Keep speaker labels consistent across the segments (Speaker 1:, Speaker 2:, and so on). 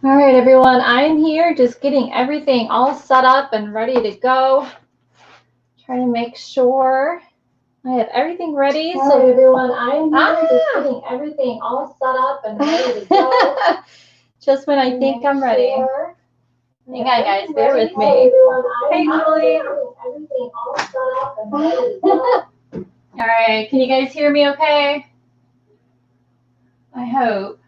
Speaker 1: All right, everyone, I'm here just getting everything all set up and ready to go. Trying to make sure I have everything ready.
Speaker 2: All right, everyone, I'm here just getting everything all set up and ready to go.
Speaker 1: Just when I think I'm ready. Hang on, guys, bear with me. Hey, Julie.
Speaker 2: Everything all set up and ready to go.
Speaker 1: All right, can you guys hear me okay? I hope.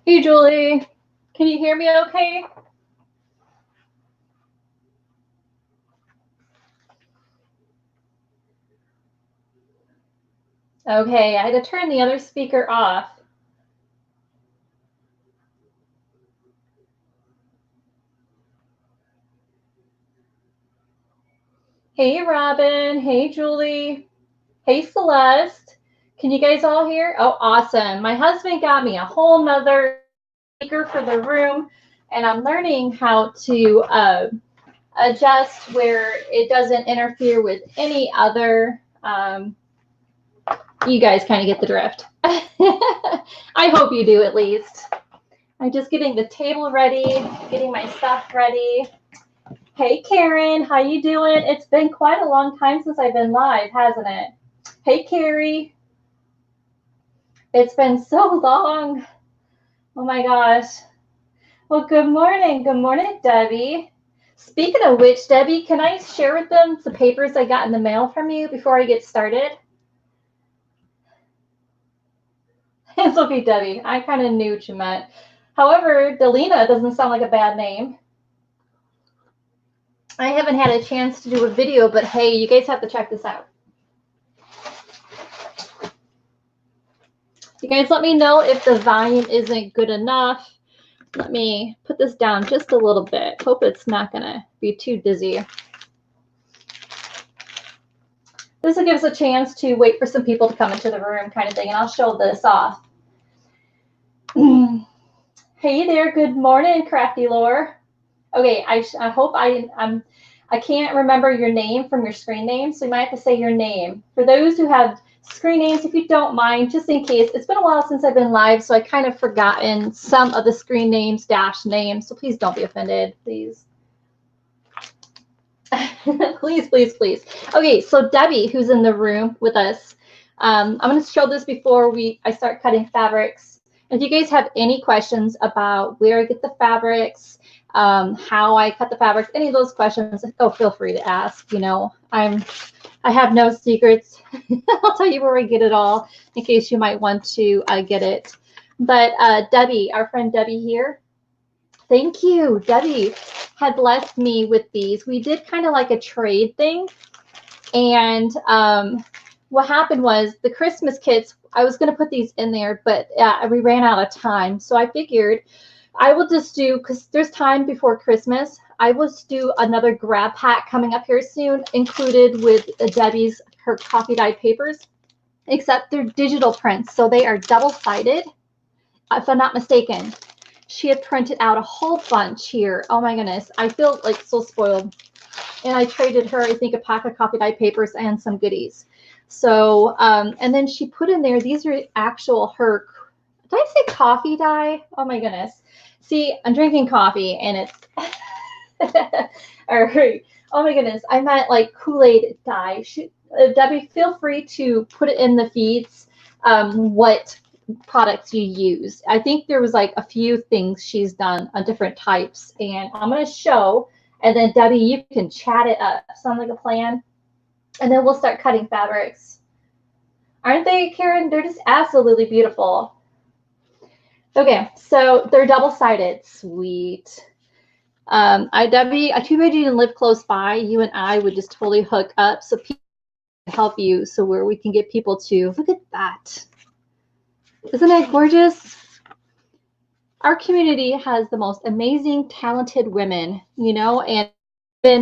Speaker 1: Hey, Julie, can you hear me okay? Okay, I had to turn the other speaker off. Hey, Robin. Hey, Julie. Hey, Celeste. Can you guys all hear? Oh, awesome. My husband got me a whole nother speaker for the room, and I'm learning how to adjust where it doesn't interfere with any other. You guys kind of get the drift. I hope you do at least. I'm just getting the table ready, getting my stuff ready. Hey, Karen, how you doing? It's been quite a long time since I've been live, hasn't it? Hey, Carrie. It's been so long. Oh my gosh. Well, good morning. Good morning, Debbie. Speaking of which, Debbie, can I share with them the papers I got in the mail from you before I get started? It's okay, Debbie. I kind of knew what you meant. However, Delina doesn't sound like a bad name. I haven't had a chance to do a video, but hey, you guys have to check this out. You guys let me know if the volume isn't good enough. Let me put this down just a little bit. Hope it's not going to be too dizzy. This will give us a chance to wait for some people to come into the room kind of thing, and I'll show this off. Hey there, good morning, Crafty Lore. Okay, I hope I can't remember your name from your screen name, so you might have to say your name. For those who have screen names, if you don't mind, just in case, it's been a while since I've been live, so I kind of forgotten some of the screen names / names, so please don't be offended, please. Please, please, please. Okay, so Debbie, who's in the room with us, I'm going to show this before I start cutting fabrics. If you guys have any questions about where I get the fabrics, how I cut the fabrics, any of those questions, oh, feel free to ask. You know, I have no secrets. I'll tell you where I get it all in case you might want to get it. But Debbie, our friend Debbie here, thank you. Debbie had blessed me with these. We did kind of like a trade thing. And what happened was the Christmas kits, I was going to put these in there, but we ran out of time. So I figured I will just do, because there's time before Christmas, I will do another grab pack coming up here soon, included with Debbie's, her coffee dyed papers, except they're digital prints. So they are double-sided, if I'm not mistaken. She had printed out a whole bunch here. Oh my goodness. I feel like so spoiled. And I traded her, I think, a pack of coffee dyed papers and some goodies. So, and then she put in there, these are actual her, did I say coffee dye? Oh my goodness. See, I'm drinking coffee and it's, all right. Oh my goodness. I meant like Kool-Aid dye. Debbie, feel free to put it in the feeds, what products you use. I think there was like a few things she's done on different types, and I'm going to show, and then Debbie, you can chat it up. Sound like a plan? And then we'll start cutting fabrics. Aren't they, Karen? They're just absolutely beautiful. Okay, so they're double-sided. Sweet. Debbie, too bad you didn't live close by. You and I would just totally hook up so people can help you, so where we can get people to look at that. Isn't it gorgeous? Our community has the most amazing, talented women, you know, and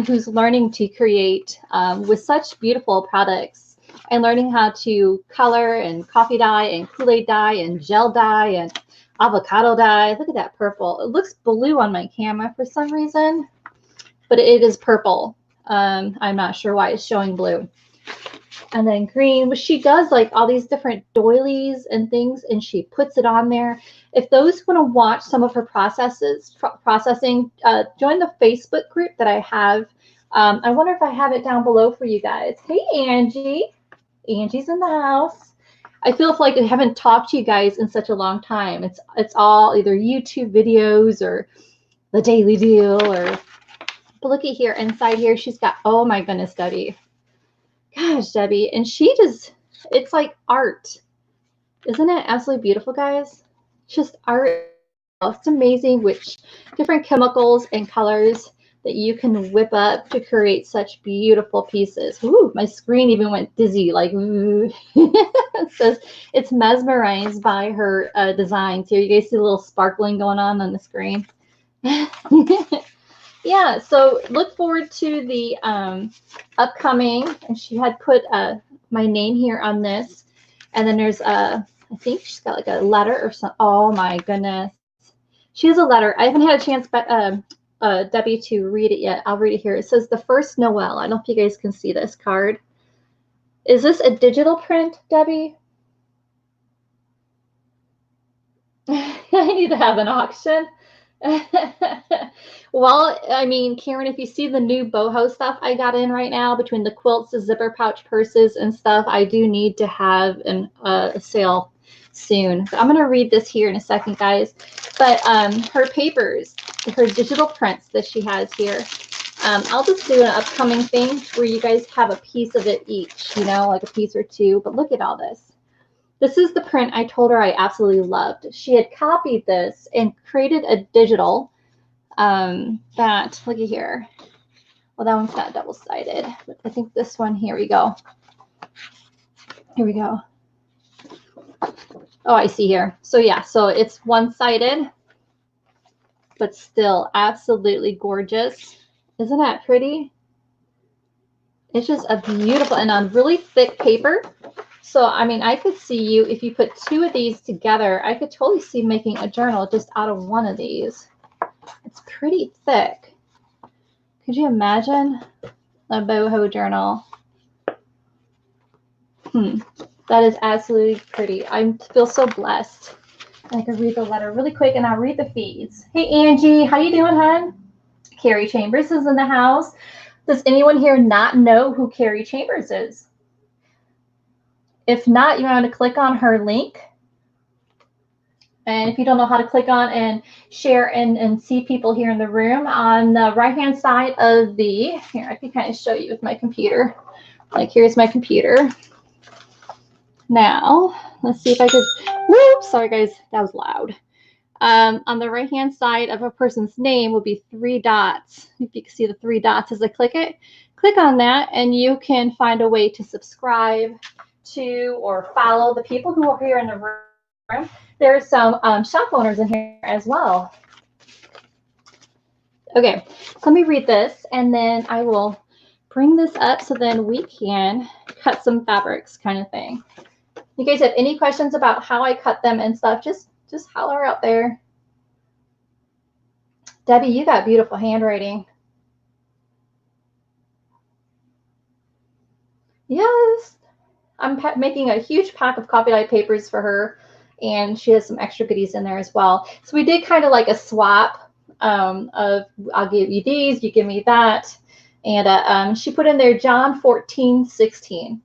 Speaker 1: who's learning to create with such beautiful products and learning how to color and coffee dye and Kool-Aid dye and gel dye and avocado dye. Look at that purple. It looks blue on my camera for some reason, but it is purple. I'm not sure why it's showing blue. And then green, but she does like all these different doilies and things, and she puts it on there. If those want to watch some of her processing, join the Facebook group that I have. I wonder if I have it down below for you guys. Hey, Angie. Angie's in the house. I feel like I haven't talked to you guys in such a long time. It's all either YouTube videos or the Daily Deal, or but look at here, inside here, she's got, oh my goodness, Debbie. Gosh, Debbie, and she just, it's like art. Isn't it absolutely beautiful, guys? Just art. It's amazing which different chemicals and colors that you can whip up to create such beautiful pieces. Ooh, my screen even went dizzy, like, ooh. It says it's mesmerized by her designs. Here, you guys see a little sparkling going on the screen. Yeah, so look forward to the upcoming, and she had put my name here on this, and then there's I think she's got like a letter or something. Oh my goodness, she has a letter. I haven't had a chance, but Debbie, to read it yet. I'll read it here. It says, "The first Noel." I don't know if you guys can see this card. Is this a digital print, Debbie? I need to have an auction. Well, I mean, Karen, if you see the new boho stuff I got in right now, between the quilts, the zipper pouch purses and stuff, I do need to have a sale soon. So I'm going to read this here in a second, guys. But her papers, her digital prints that she has here, I'll just do an upcoming thing where you guys have a piece of it each, you know, like a piece or two. But look at all this. This is the print I told her I absolutely loved. She had copied this and created a digital that, look at here. Well, that one's not double-sided. I think this one, here we go. Here we go. Oh, I see here. So yeah, so it's one-sided, but still absolutely gorgeous. Isn't that pretty? It's just a beautiful, and on really thick paper. So, I mean, I could see you, if you put two of these together, I could totally see making a journal just out of one of these. It's pretty thick. Could you imagine a boho journal? That is absolutely pretty. I feel so blessed. I can read the letter really quick, and I'll read the feeds. Hey, Angie, how you doing, hon? Carrie Chambers is in the house. Does anyone here not know who Carrie Chambers is? If not, you want to click on her link. And if you don't know how to click on and share and see people here in the room, on the right-hand side of the, here, I can kind of show you with my computer. Like, here's my computer. Now, let's see if I could, whoops, sorry guys, that was loud. On the right-hand side of a person's name will be 3 dots. If you can see the 3 dots as I click it, click on that, and you can find a way to subscribe to or follow the people who are here in the room. There's some shop owners in here as well. Okay, so let me read this, and then I will bring this up so then we can cut some fabrics, kind of thing. You guys have any questions about how I cut them and stuff, just holler out there. Debbie, you got beautiful handwriting. Yes. I'm making a huge pack of copy dye papers for her, and she has some extra goodies in there as well. So we did kind of like a swap of, I'll give you these, you give me that. And she put in there John 14:16.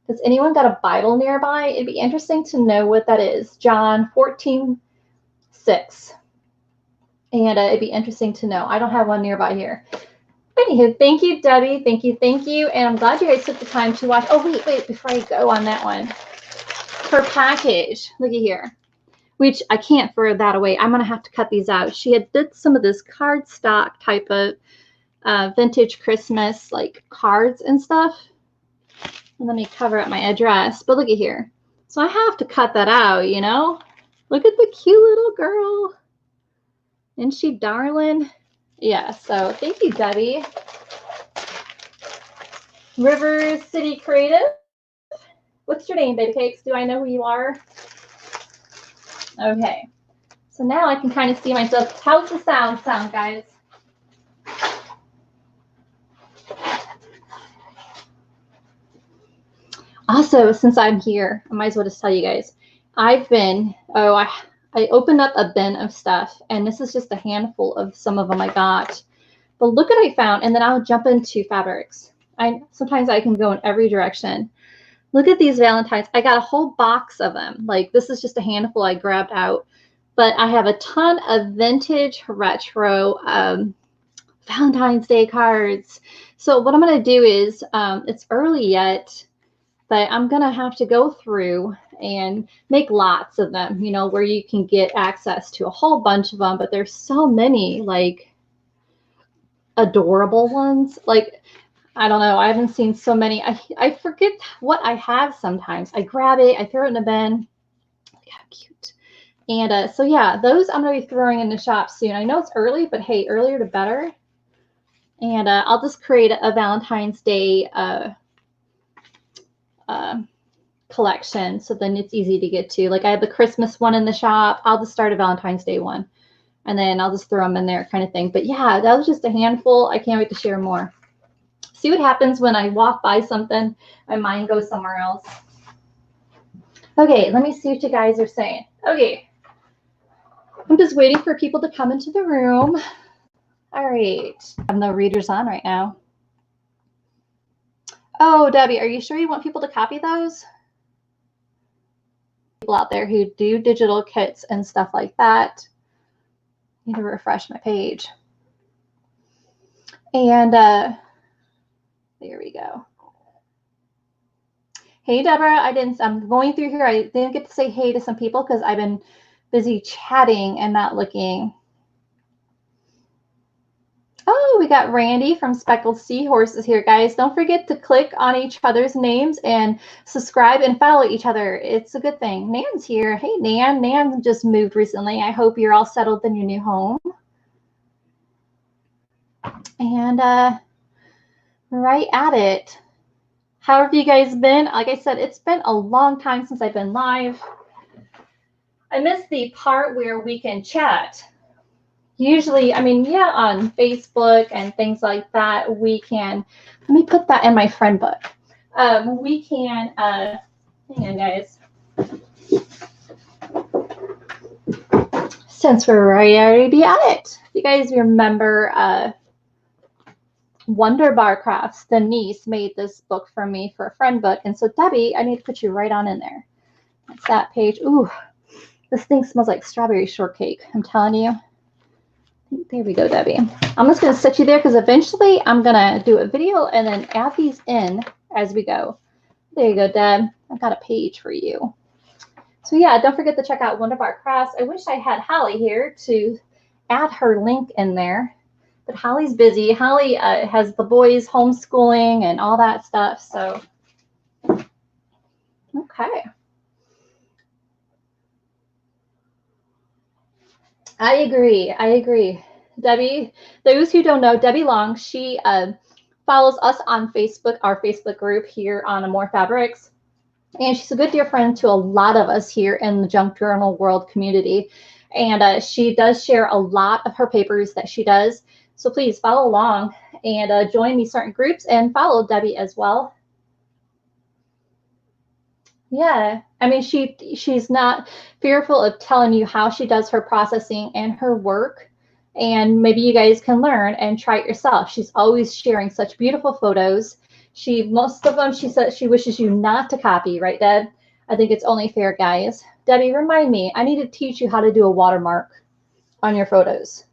Speaker 1: Has anyone got a Bible nearby? It'd be interesting to know what that is. John 14:6. And it'd be interesting to know. I don't have one nearby here. Anywho, thank you, Debbie. Thank you, thank you. And I'm glad you guys took the time to watch. Oh, wait, before I go on that one. Her package, look at here. which I can't throw that away. I'm going to have to cut these out. She had did some of this cardstock type of vintage Christmas like cards and stuff. And let me cover up my address. But look at here. So I have to cut that out, you know. Look at the cute little girl. Isn't she darling? Yeah, so thank you, Debbie. River City Creative. What's your name, Baby Cakes? Do I know who you are? Okay. So now I can kind of see myself. How's the sound, guys? Also, since I'm here, I might as well just tell you guys. I've been, I opened up a bin of stuff, and this is just a handful of some of them I got. But look what I found, and then I'll jump into fabrics. Sometimes I can go in every direction. Look at these Valentines. I got a whole box of them. Like, this is just a handful I grabbed out. But I have a ton of vintage retro Valentine's Day cards. So what I'm going to do is, it's early yet, but I'm going to have to go through and make lots of them, you know, where you can get access to a whole bunch of them. But there's so many, like, adorable ones. Like, I don't know. I haven't seen so many. I forget what I have sometimes. I grab it. I throw it in the bin. Look how cute. And so, yeah, those I'm going to be throwing in the shop soon. I know it's early, but hey, earlier the better. And I'll just create a Valentine's Day collection, so then it's easy to get to. Like, I have the Christmas one in the shop. I'll just start a Valentine's Day one, and then I'll just throw them in there, kind of thing. But yeah, that was just a handful. I can't wait to share more. See what happens when I walk by something, my mind goes somewhere else. Okay, let me see what you guys are saying. Okay, I'm just waiting for people to come into the room. All right, I have no readers on right now. Oh, Debbie, are you sure you want people to copy those? People out there who do digital kits and stuff like that. I need to refresh my page. And there we go. Hey, Deborah, I'm going through here. I didn't get to say hey to some people because I've been busy chatting and not looking. Oh, we got Randy from Speckled Seahorses here, guys. Don't forget to click on each other's names and subscribe and follow each other. It's a good thing. Nan's here. Hey, Nan. Nan just moved recently. I hope you're all settled in your new home. And right at it. How have you guys been? Like I said, it's been a long time since I've been live. I missed the part where we can chat. Usually, I mean, yeah, on Facebook and things like that, we can, let me put that in my friend book. We can, hang on, guys. Since we're already at it, you guys remember Wonder Bar Crafts, Denise made this book for me for a friend book. And so, Debbie, I need to put you right on in there. That's that page. Ooh, this thing smells like strawberry shortcake. I'm telling you. There we go, Debbie. I'm just going to set you there because eventually I'm going to do a video and then add these in as we go. There you go, Deb. I've got a page for you. So yeah, don't forget to check out Wonder Bar Crafts. I wish I had Holly here to add her link in there, but Holly's busy. Holly has the boys homeschooling and all that stuff. So, okay. I agree. I agree. Debbie, those who don't know, Debbie Long, she follows us on Facebook, our Facebook group here on Amore Fabrics. And she's a good dear friend to a lot of us here in the junk journal world community. And she does share a lot of her papers that she does. So please follow along and join these certain groups and follow Debbie as well. Yeah, I mean, she's not fearful of telling you how she does her processing and her work, and maybe you guys can learn and try it yourself. She's always sharing such beautiful photos. Most of them, she says she wishes you not to copy, right, Deb? I think it's only fair, guys. Debbie, remind me, I need to teach you how to do a watermark on your photos.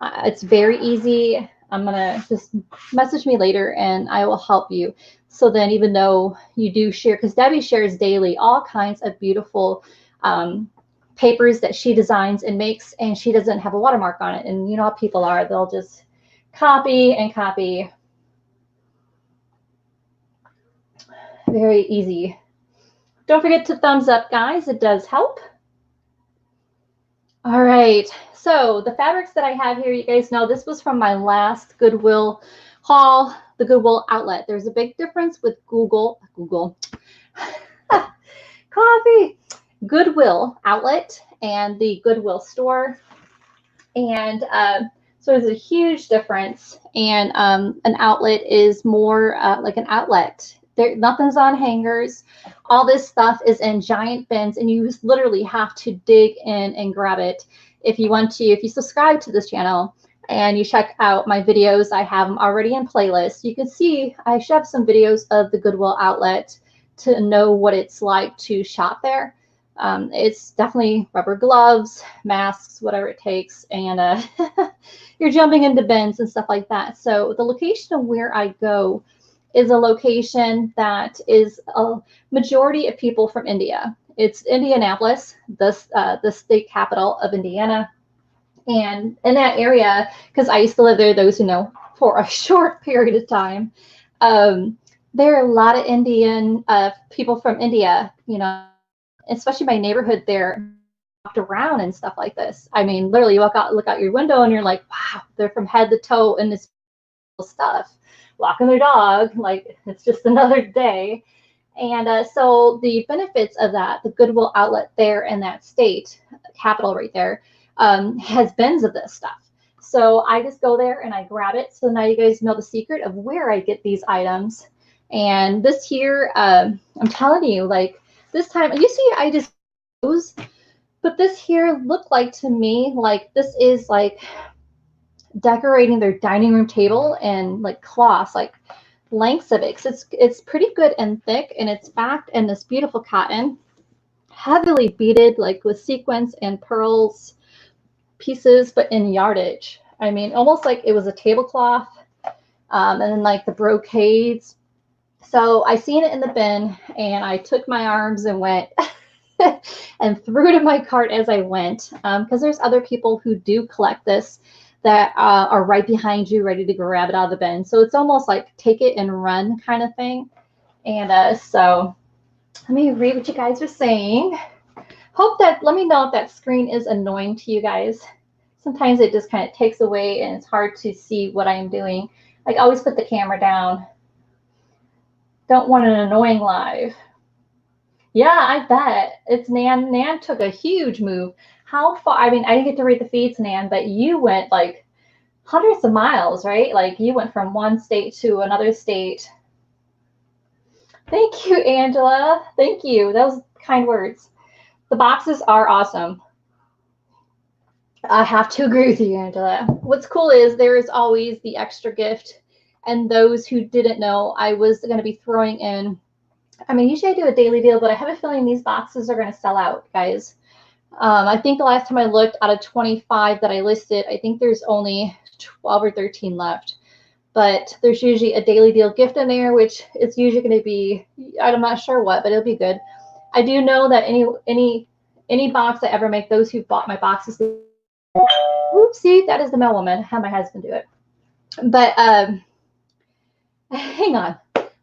Speaker 1: It's very easy. I'm gonna just message me later and I will help you. So then even though you do share, because Debbie shares daily all kinds of beautiful papers that she designs and makes, and she doesn't have a watermark on it. And you know how people are, they'll just copy and copy. Very easy. Don't forget to thumbs up, guys. It does help. All right. So the fabrics that I have here, you guys know this was from my last Goodwill haul, the Goodwill outlet. There's a big difference with coffee, Goodwill outlet and the Goodwill store. And so there's a huge difference. And an outlet is more like an outlet. Nothing's on hangers. All this stuff is in giant bins, and you literally have to dig in and grab it. If you want to, if you subscribe to this channel and you check out my videos, I have them already in playlists. You can see I have some videos of the Goodwill outlet to know what it's like to shop there. It's definitely rubber gloves, masks, whatever it takes, and you're jumping into bins and stuff like that. So the location of where I go is a location that is a majority of people from India. It's Indianapolis, the state capital of Indiana. And in that area, because I used to live there, those who know, for a short period of time, there are a lot of Indian people from India, you know, especially my neighborhood there, walked around and stuff like this. I mean, literally you look out your window and you're like, wow, they're from head to toe in this stuff, walking their dog, like it's just another day. And so the benefits of that, the Goodwill outlet there in that state, capital right there, has bins of this stuff. So I just go there and I grab it. So now you guys know the secret of where I get these items. And this here, I'm telling you, like this time, you see, I just chose, but this here looked like to me, like this is like decorating their dining room table and like cloths, like lengths of it. It's pretty good and thick, and it's backed in this beautiful cotton, heavily beaded, like with sequins and pearls pieces, but in yardage. I mean, almost like it was a tablecloth, and then like the brocades. So I seen it in the bin, and I took my arms and went and threw it in my cart as I went, because there's other people who do collect this that are right behind you, ready to grab it out of the bin. So it's almost like take it and run kind of thing. And so let me read what you guys are saying. Let me know if that screen is annoying to you guys. Sometimes it just kind of takes away and it's hard to see what I am doing. Like always put the camera down. Don't want an annoying live. Yeah, I bet. It's Nan. Nan took a huge move. How far? I mean, I didn't get to read the feeds, Nan, but you went like hundreds of miles, right? Like you went from one state to another state. Thank you, Angela. Thank you. Those kind words. The boxes are awesome. I have to agree with you, Angela. What's cool is there is always the extra gift. And those who didn't know, I was going to be throwing in, I mean, usually I do a daily deal, but I have a feeling these boxes are going to sell out, guys. I think the last time I looked, out of 25 that I listed, I think there's only 12 or 13 left. But there's usually a daily deal gift in there, which is usually going to be, I'm not sure what, but it'll be good. I do know that any box I ever make, those who bought my boxes, oopsie, that is the mail woman. I had my husband do it. But hang on.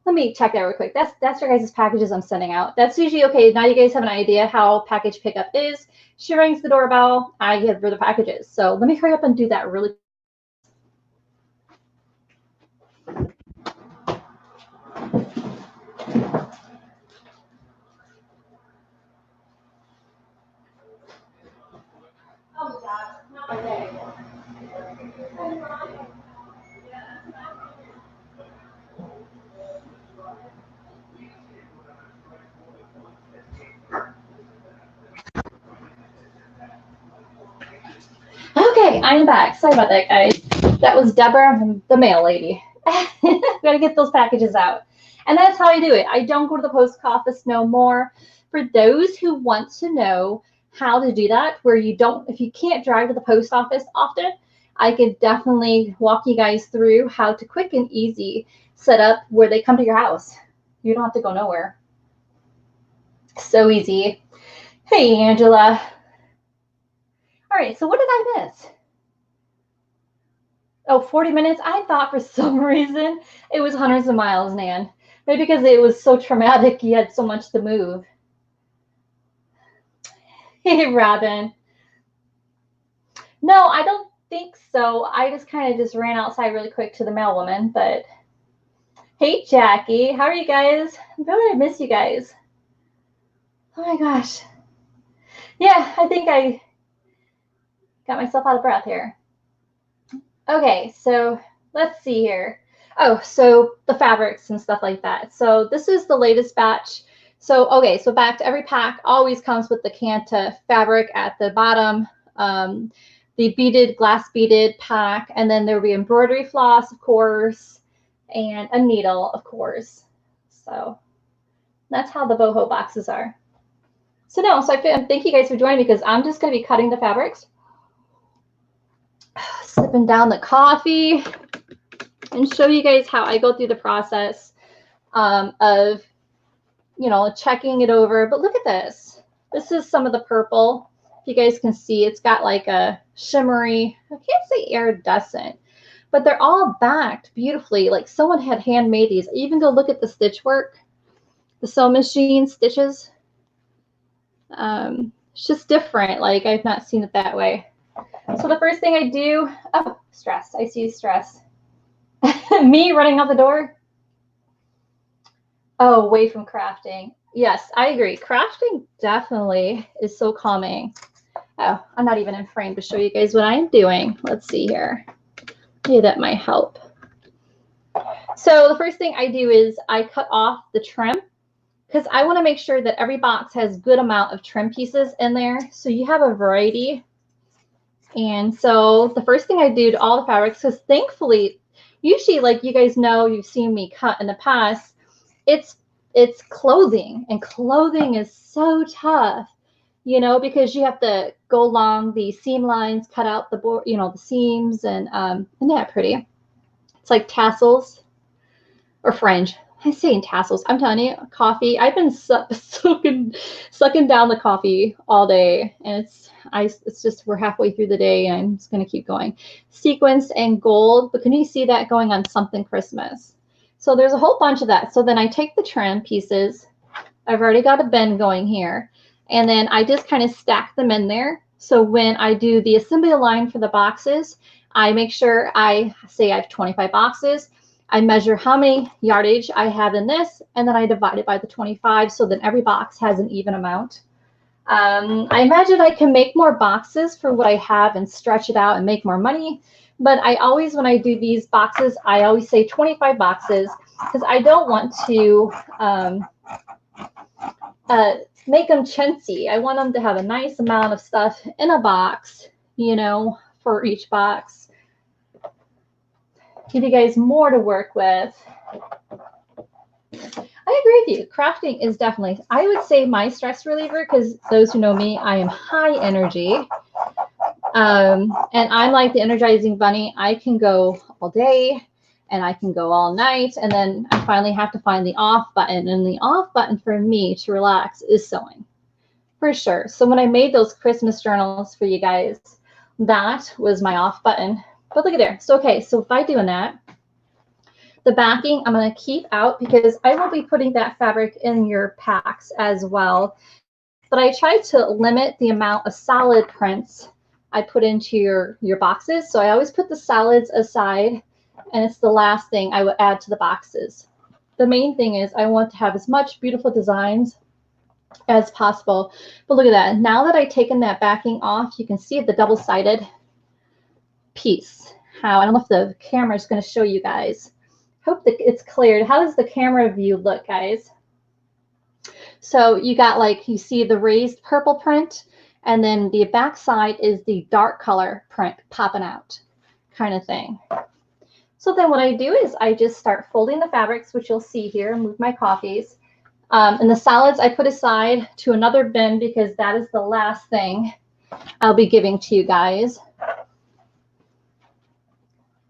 Speaker 1: Let me check that real quick. That's your guys' packages I'm sending out. That's usually okay. Now you guys have an idea how package pickup is. She rings the doorbell. I give her the packages. So let me hurry up and do that really quick. Oh my gosh, not my day. Okay, I am back. Sorry about that, guys. That was Deborah, the mail lady. Gotta get those packages out. And that's how I do it. I don't go to the post office no more. For those who want to know how to do that, where you don't, if you can't drive to the post office often, I could definitely walk you guys through how to quick and easy set up where they come to your house. You don't have to go nowhere. So easy. Hey, Angela. All right, so what did I miss? Oh, 40 minutes. I thought for some reason it was hundreds of miles, Nan. Maybe because it was so traumatic you had so much to move. Hey, Robin. No, I don't think so. I just kind of just ran outside really quick to the mailwoman, but hey, Jackie. How are you guys? I'm really I miss you guys. Oh my gosh. Yeah, I think I got myself out of breath here. Okay, so let's see here. Oh, so the fabrics and stuff like that. So this is the latest batch. So, okay, so back to every pack always comes with the Kanta fabric at the bottom, the beaded, glass beaded pack, and then there'll be embroidery floss, of course, and a needle, of course. So that's how the boho boxes are. So no, so thank you guys for joining me because I'm just going to be cutting the fabrics, sipping down the coffee, and show you guys how I go through the process of, you know, checking it over. But look at this. This is some of the purple. If you guys can see, it's got like a shimmery, I can't say iridescent, but they're all backed beautifully. Like someone had handmade these. Even go look at the stitch work, the sewing machine stitches. It's just different. Like I've not seen it that way. So the first thing I do, oh, stress. I see stress. Me running out the door. Oh, away from crafting. Yes, I agree. Crafting definitely is so calming. Oh, I'm not even in frame to show you guys what I'm doing. Let's see here. Maybe that might help. So the first thing I do is I cut off the trim because I want to make sure that every box has good amount of trim pieces in there. So you have a variety. And so the first thing I do to all the fabrics, because thankfully, usually like you guys know, you've seen me cut in the past, it's clothing, and clothing is so tough, you know, because you have to go along the seam lines, cut out the board, you know, the seams, and isn't that pretty? It's like tassels or fringe. I'm saying tassels. I'm telling you, coffee. I've been sucking down the coffee all day, and it's just we're halfway through the day, and I'm just gonna keep going. Sequins and gold, but can you see that going on something Christmas? So there's a whole bunch of that. So then I take the trim pieces. I've already got a bend going here, and then I just kind of stack them in there. So when I do the assembly line for the boxes, I make sure I say I have 25 boxes. I measure how many yardage I have in this, and then I divide it by the 25 so that every box has an even amount. I imagine I can make more boxes for what I have and stretch it out and make more money. But I always, when I do these boxes, I always say 25 boxes because I don't want to make them chintzy. I want them to have a nice amount of stuff in a box, you know, for each box. Give you guys more to work with. I agree with you. Crafting is definitely, I would say, my stress reliever because those who know me, I am high energy. And I'm like the energizing bunny. I can go all day and I can go all night. And then I finally have to find the off button. And the off button for me to relax is sewing, for sure. So when I made those Christmas journals for you guys, that was my off button. But look at there. So, okay, so by doing that, the backing I'm going to keep out because I will be putting that fabric in your packs as well. But I try to limit the amount of solid prints I put into your boxes. So I always put the solids aside, and it's the last thing I would add to the boxes. The main thing is I want to have as much beautiful designs as possible. But look at that. Now that I've taken that backing off, you can see the double-sided piece. How I don't know if the camera is going to show you guys. Hope that it's cleared. How does the camera view look, guys? So you got, like, you see the raised purple print, and then the back side is the dark color print popping out kind of thing. So then what I do is I just start folding the fabrics, which you'll see here, move my coffees. And the solids I put aside to another bin because that is the last thing I'll be giving to you guys.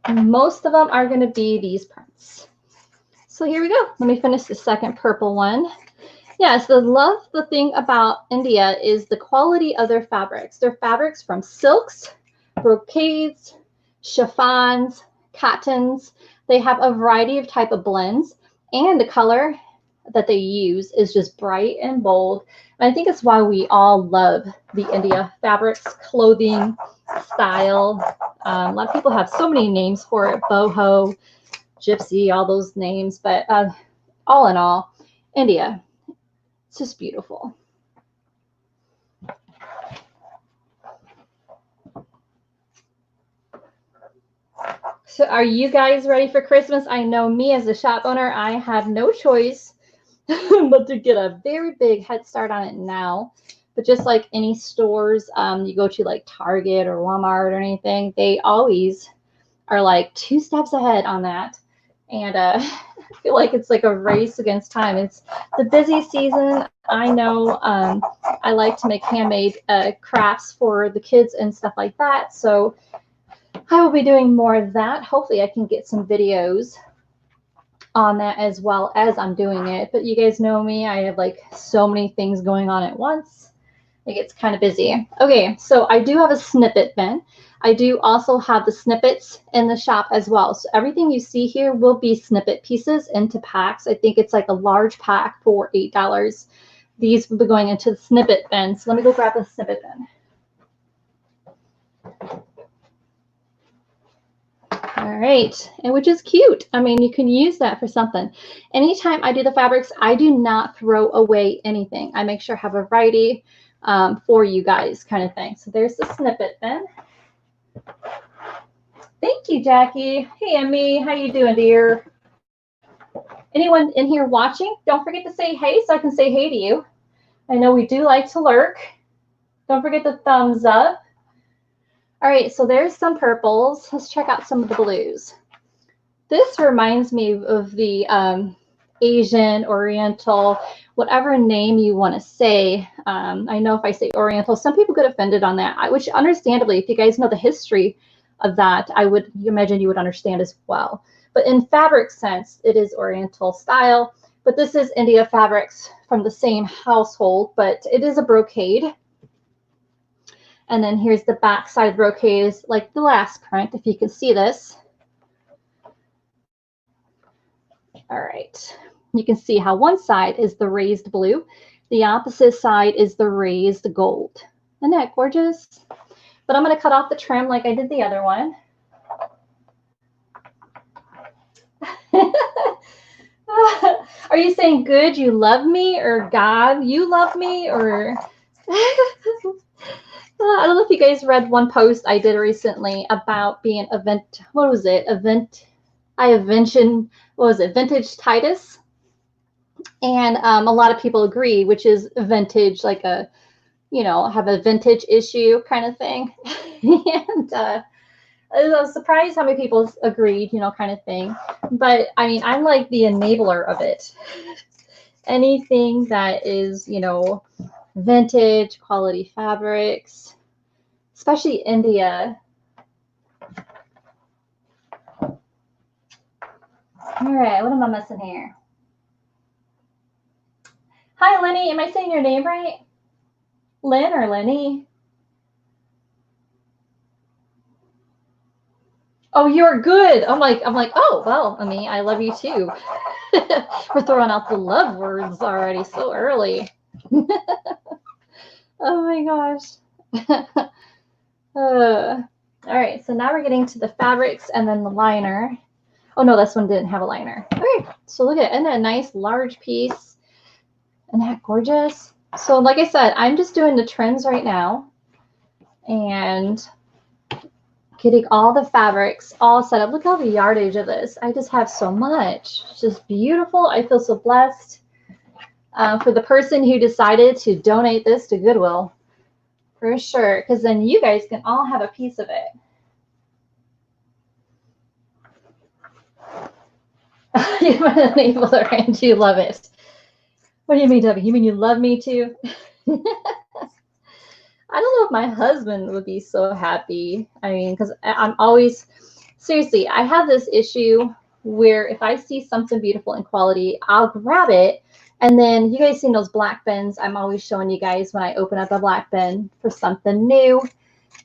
Speaker 1: And most of them are going to be these prints. So here we go. Let me finish the second purple one. Yes, the thing about India is the quality of their fabrics. Their fabrics from silks, brocades, chiffons, cottons. They have a variety of type of blends, and the color that they use is just bright and bold. And I think it's why we all love the India fabrics, clothing, style. A lot of people have so many names for it: boho, gypsy, all those names. But all in all, India. It's just beautiful. So are you guys ready for Christmas? I know me as a shop owner, I have no choice but to get a very big head start on it now. But just like any stores you go to, like Target or Walmart or anything, they always are like 2 steps ahead on that. And I feel like it's like a race against time. It's the busy season. I know I like to make handmade crafts for the kids and stuff like that. So I will be doing more of that. Hopefully I can get some videos on that as well as I'm doing it. But you guys know me. I have like so many things going on at once. It gets kind of busy. Okay, so I do have a snippet bin. I do also have the snippets in the shop as well. So everything you see here will be snippet pieces into packs. I think it's like a large pack for $8. These will be going into the snippet bin. So let me go grab the snippet bin. All right, and which is cute. I mean, you can use that for something. Anytime I do the fabrics, I do not throw away anything. I make sure I have a variety for you guys kind of thing. So there's the snippet bin. Thank you, Jackie. Hey, Emmy, how you doing, dear? Anyone in here watching? Don't forget to say hey so I can say hey to you. I know we do like to lurk. Don't forget the thumbs up. All right, so there's some purples. Let's check out some of the blues. This reminds me of the Asian, Oriental, whatever name you want to say. I know if I say Oriental, some people get offended on that, which understandably, if you guys know the history of that, I would imagine you would understand as well. But in fabric sense, it is Oriental style. But this is India fabrics from the same household, but it is a brocade. And then here's the back side brocade is like the last print, if you can see this. All right. You can see how one side is the raised blue. The opposite side is the raised gold. Isn't that gorgeous? But I'm going to cut off the trim like I did the other one. Are you saying good, you love me, or God, you love me, or... I don't know if you guys read one post I did recently about being what was it? Vintage Titus. And a lot of people agree, which is vintage, like a, have a vintage issue kind of thing. And I was surprised how many people agreed, kind of thing. But I mean, I'm like the enabler of it. Anything that is, vintage, quality fabrics, especially India. All right, what am I missing here? Hi, Lenny. Am I saying your name right? Lynn or Lenny? Oh, you're good. I'm like, oh, well, I mean, I love you too. We're throwing out the love words already so early. Oh my gosh. All right, so now we're getting to the fabrics and then the liner. Oh no, this one didn't have a liner. All right, so look at it. Isn't that a nice large piece? Isn't that gorgeous? So like I said, I'm just doing the trims right now and getting all the fabrics all set up. Look at all the yardage of this. I just have so much. It's just beautiful. I feel so blessed for the person who decided to donate this to Goodwill. For sure, because then you guys can all have a piece of it. You've been an enabler and you love it. What do you mean, Debbie? You mean you love me too? I don't know if my husband would be so happy. I mean, because I'm always, seriously, I have this issue where if I see something beautiful in quality, I'll grab it. And then you guys seen those black bins. I'm always showing you guys when I open up a black bin for something new.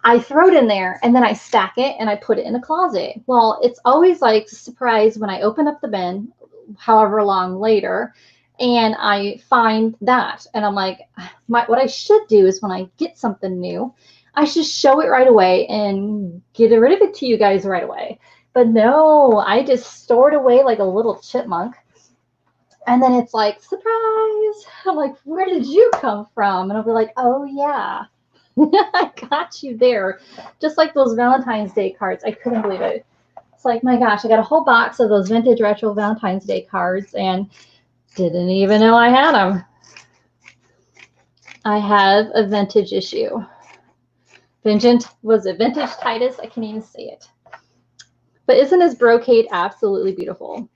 Speaker 1: I throw it in there and then I stack it and I put it in a closet. Well, it's always like a surprise when I open up the bin, however long later, and I find that. And I'm like, what I should do is when I get something new, I should show it right away and get rid of it to you guys right away. But no, I just store it away like a little chipmunk. And then it's like, surprise. I'm like, where did you come from? And I'll be like, oh, yeah. I got you there. Just like those Valentine's Day cards. I couldn't believe it. It's like, my gosh, I got a whole box of those vintage retro Valentine's Day cards and didn't even know I had them. I have a vintage issue. Was it vintage Titus? I can't even say it. But isn't this brocade absolutely beautiful?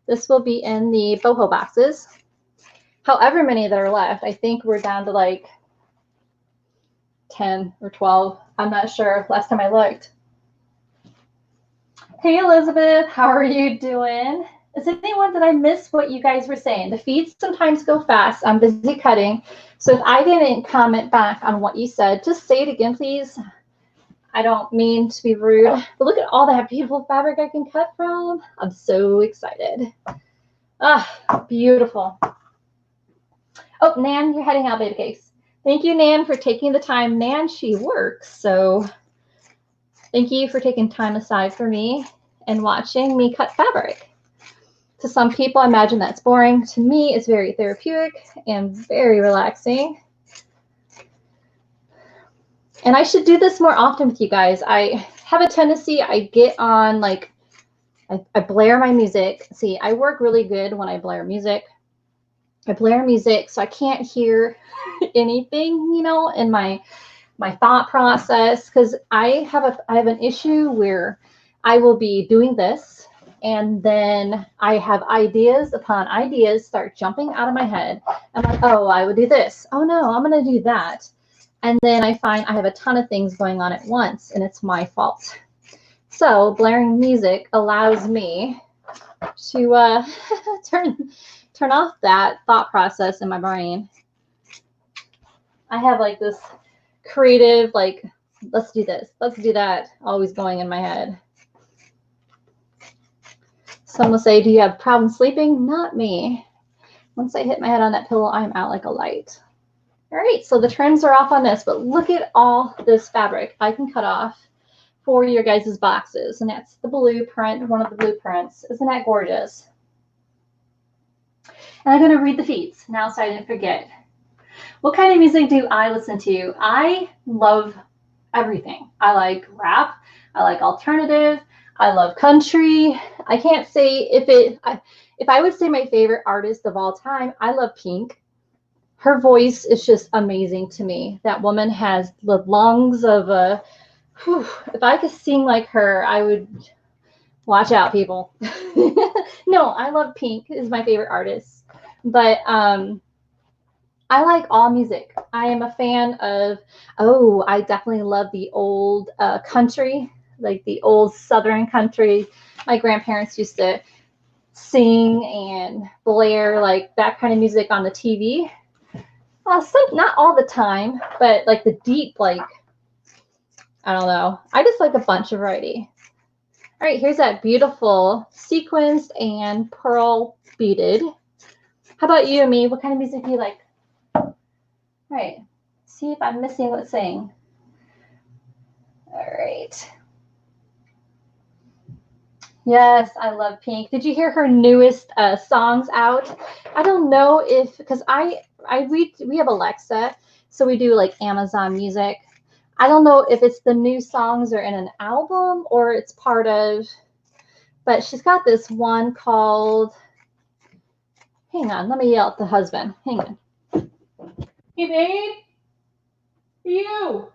Speaker 1: This will be in the boho boxes. However many that are left. I think we're down to like 10 or 12. I'm not sure. Last time I looked. Hey, Elizabeth. How are you doing? Is anyone, did I miss what you guys were saying? The feeds sometimes go fast. I'm busy cutting. So if I didn't comment back on what you said, just say it again, please. I don't mean to be rude, but look at all that beautiful fabric I can cut from. I'm so excited. Ah, beautiful. Oh, Nan, you're heading out, baby cakes. Thank you, Nan, for taking the time. Nan, she works, so thank you for taking time aside for me and watching me cut fabric. To some people, I imagine that's boring. To me, it's very therapeutic and very relaxing. And I should do this more often with you guys. I have a tendency, I get on, like, I blare my music. See, I work really good when I blare music. I blare music so I can't hear anything, you know, in my thought process, because I have an issue where I will be doing this and then I have ideas upon ideas start jumping out of my head. I'm like, oh, I would do this. Oh no, I'm going to do that. And then I find I have a ton of things going on at once and it's my fault. So blaring music allows me to turn off that thought process in my brain. I have like this creative, like, let's do this, let's do that, always going in my head. Some will say, do you have problems sleeping? Not me. Once I hit my head on that pillow, I'm out like a light. All right, so the trims are off on this, but look at all this fabric I can cut off for your guys' boxes. And that's the blueprint, one of the blueprints. Isn't that gorgeous? And I'm going to read the feeds now so I didn't forget. What kind of music do I listen to? I love everything. I like rap. I like alternative. I love country. I can't say if I would say my favorite artist of all time, I love Pink. Her voice is just amazing to me. That woman has the lungs of a, whew, if I could sing like her, I would, watch out, people. No, I love Pink, is my favorite artist. But I like all music. I am a fan of, oh, I definitely love the old country, like the old Southern country. My grandparents used to sing and blare like that kind of music on the TV. Not all the time, but like the deep, like, I don't know. I just like a bunch of variety. All right, here's that beautiful sequenced and pearl beaded. How about you, Amy? What kind of music do you like? All right, see if I'm missing what's saying. All right. Yes, I love Pink. Did you hear her newest songs out? I don't know if, because we have Alexa, so we do like Amazon Music. I don't know if it's the new songs are in an album or it's part of, but she's got this one called, hang on, let me yell at the husband. Hang on. Hey, babe. You.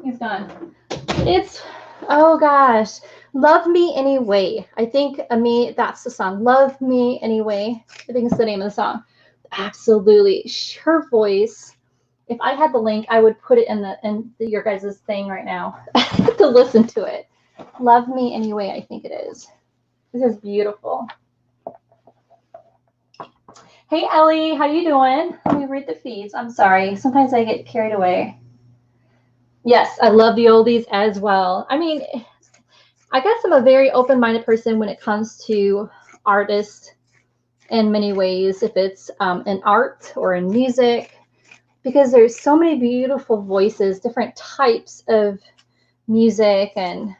Speaker 1: He's gone. It's, oh gosh, Love Me Anyway. I think, that's the song. Love Me Anyway. I think it's the name of the song. Absolutely. Her voice, if I had the link, I would put it in your guys' thing right now to listen to it. Love Me Anyway, I think it is. This is beautiful. Hey, Ellie, how you doing? Let me read the feeds. I'm sorry. Sometimes I get carried away. Yes, I love the oldies as well. I mean, I guess I'm a very open-minded person when it comes to artists in many ways, if it's in art or in music, because there's so many beautiful voices, different types of music, and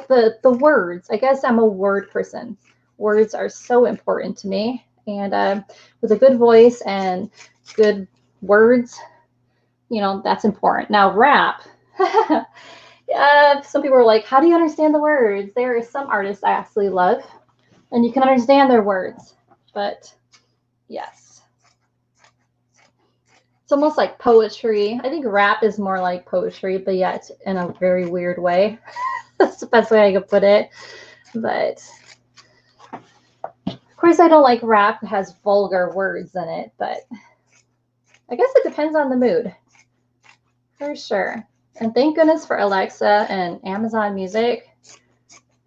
Speaker 1: the words. I guess I'm a word person. Words are so important to me, and with a good voice and good words, you know, that's important. Now, rap. Some people are like, how do you understand the words? There are some artists I absolutely love, and you can understand their words. But yes, it's almost like poetry. I think rap is more like poetry, but yet in a very weird way. That's the best way I could put it. But of course, I don't like rap that has vulgar words in it, but I guess it depends on the mood, for sure. And thank goodness for Alexa and Amazon Music.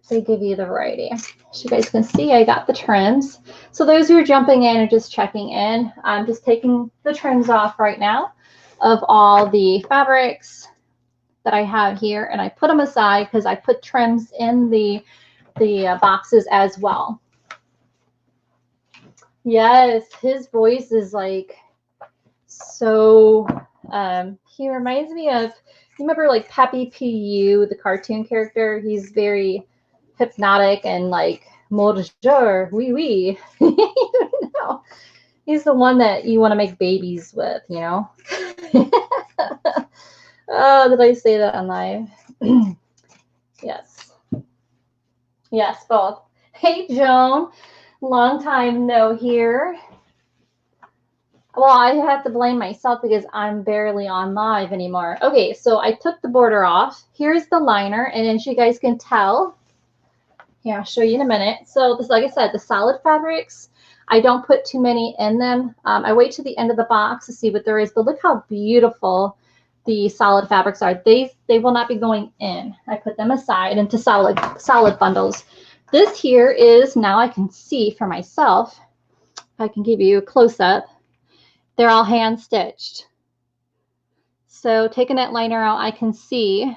Speaker 1: They give you the variety. As you guys can see, I got the trims. So those who are jumping in or just checking in, I'm just taking the trims off right now of all the fabrics that I have here, and I put them aside because I put trims in the boxes as well. Yes, his voice is like so. He reminds me of, you remember like Peppy Pu, the cartoon character? He's very hypnotic and like bonjour, oui oui. You know, he's the one that you want to make babies with, you know. Oh, did I say that on live? Yes. Yes, both. Hey, Joan. Long time no here. Well, I have to blame myself because I'm barely on live anymore. Okay, so I took the border off. Here's the liner, and as you guys can tell, here, I'll show you in a minute. So this, like I said, the solid fabrics, I don't put too many in them. I wait to the end of the box to see what there is, but look how beautiful the solid fabrics are. They will not be going in. I put them aside into solid bundles. This here is, now I can see for myself, if I can give you a close-up, they're all hand stitched. So taking that liner out, I can see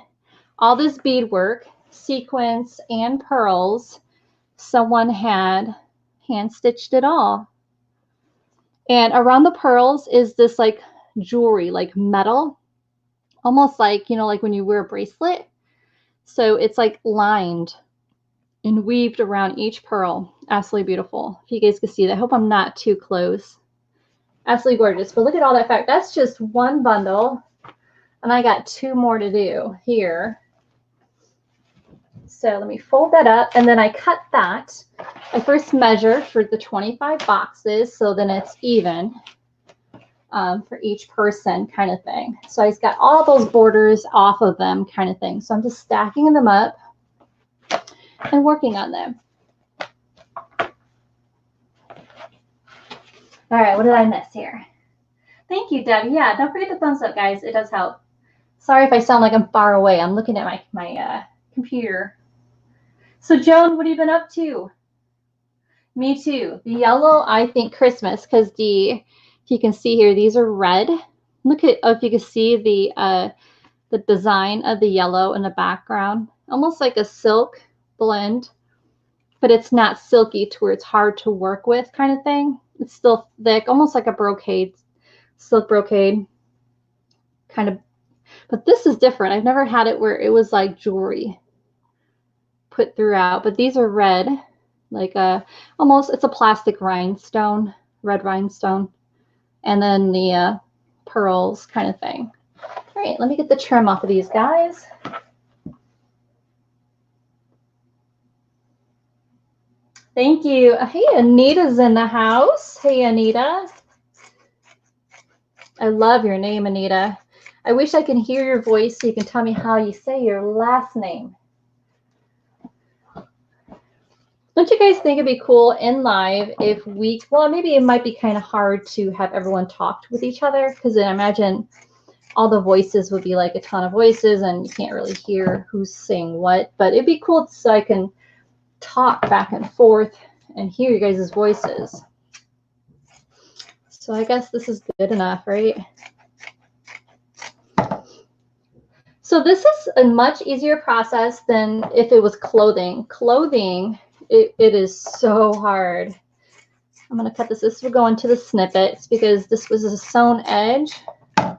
Speaker 1: all this beadwork, sequins, and pearls. Someone had hand stitched it all. And around the pearls is this like jewelry, like metal, almost like, you know, like when you wear a bracelet. So it's like lined and weaved around each pearl. Absolutely beautiful. If you guys can see that. I hope I'm not too close. Absolutely gorgeous. But look at all that fabric. That's just one bundle. And I got two more to do here. So let me fold that up, and then I cut that. I first measure for the 25 boxes, so then it's even for each person kind of thing. So I just got all those borders off of them kind of thing. So I'm just stacking them up and working on them. All right, what did I miss here? Thank you, Debbie. Yeah, don't forget the thumbs up, guys. It does help. Sorry if I sound like I'm far away. I'm looking at my computer. So, Joan, what have you been up to? Me too. The yellow, I think Christmas, because if you can see here, these are red. Look at, if you can see the design of the yellow in the background. Almost like a silk blend, but it's not silky to where it's hard to work with kind of thing. It's still thick, almost like a brocade, silk brocade kind of. But this is different. I've never had it where it was like jewelry put throughout, but these are red, like almost, it's a plastic rhinestone, red rhinestone, and then the pearls kind of thing. All right, let me get the trim off of these guys. Thank you. Hey, Anita's in the house. Hey, Anita. I love your name, Anita. I wish I could hear your voice so you can tell me how you say your last name. Don't you guys think it'd be cool in live if we, well, maybe it might be kind of hard to have everyone talk with each other, because I imagine all the voices would be like a ton of voices and you can't really hear who's saying what, but it'd be cool so I can talk back and forth and hear you guys' voices. So I guess this is good enough, right? So this is a much easier process than if it was clothing. Clothing, it is so hard. I'm going to cut this. This will go into the snippets because this was a sewn edge. And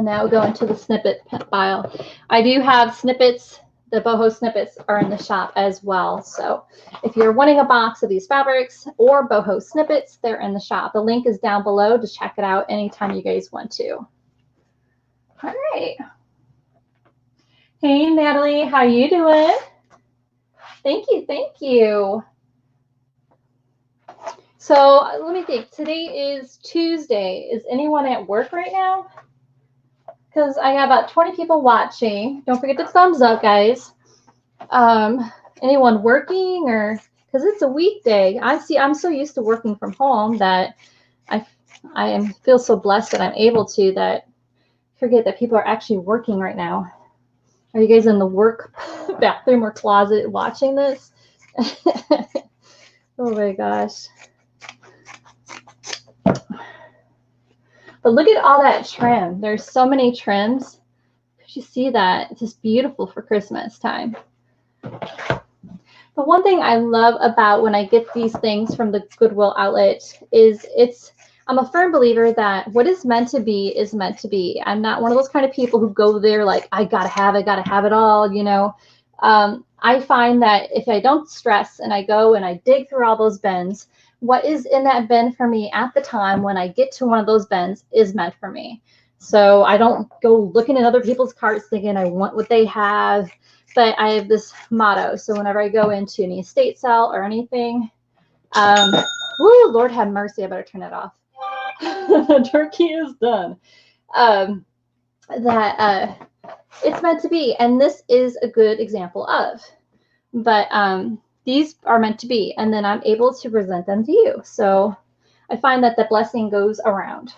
Speaker 1: that will go into the snippet file. I do have snippets. The boho snippets are in the shop as well. So if you're wanting a box of these fabrics or boho snippets, they're in the shop. The link is down below to check it out anytime you guys want to. All right. Hey, Natalie, how you doing? Thank you, thank you. So let me think. Today is Tuesday. Is anyone at work right now? Because I got about 20 people watching. Don't forget to thumbs up, guys. Anyone working or because it's a weekday? I'm so used to working from home that I feel so blessed that I'm able to that. Forget that people are actually working right now. Are you guys in the work bathroom or closet watching this? Oh my gosh. But look at all that trim. There's so many trims. You see that? It's just beautiful for Christmas time. The one thing I love about when I get these things from the Goodwill outlet is I'm a firm believer that what is meant to be is meant to be. I'm not one of those kind of people who go there like, I gotta have it all, you know. I find that if I don't stress and I go and I dig through all those bins, what is in that bin for me at the time when I get to one of those bins is meant for me. So I don't go looking at other people's carts thinking I want what they have, but I have this motto. So whenever I go into any estate sale or anything, woo, Lord have mercy, I better turn it off. The turkey is done. It's meant to be, and this is a good example of. But these are meant to be, and then I'm able to present them to you. So I find that the blessing goes around.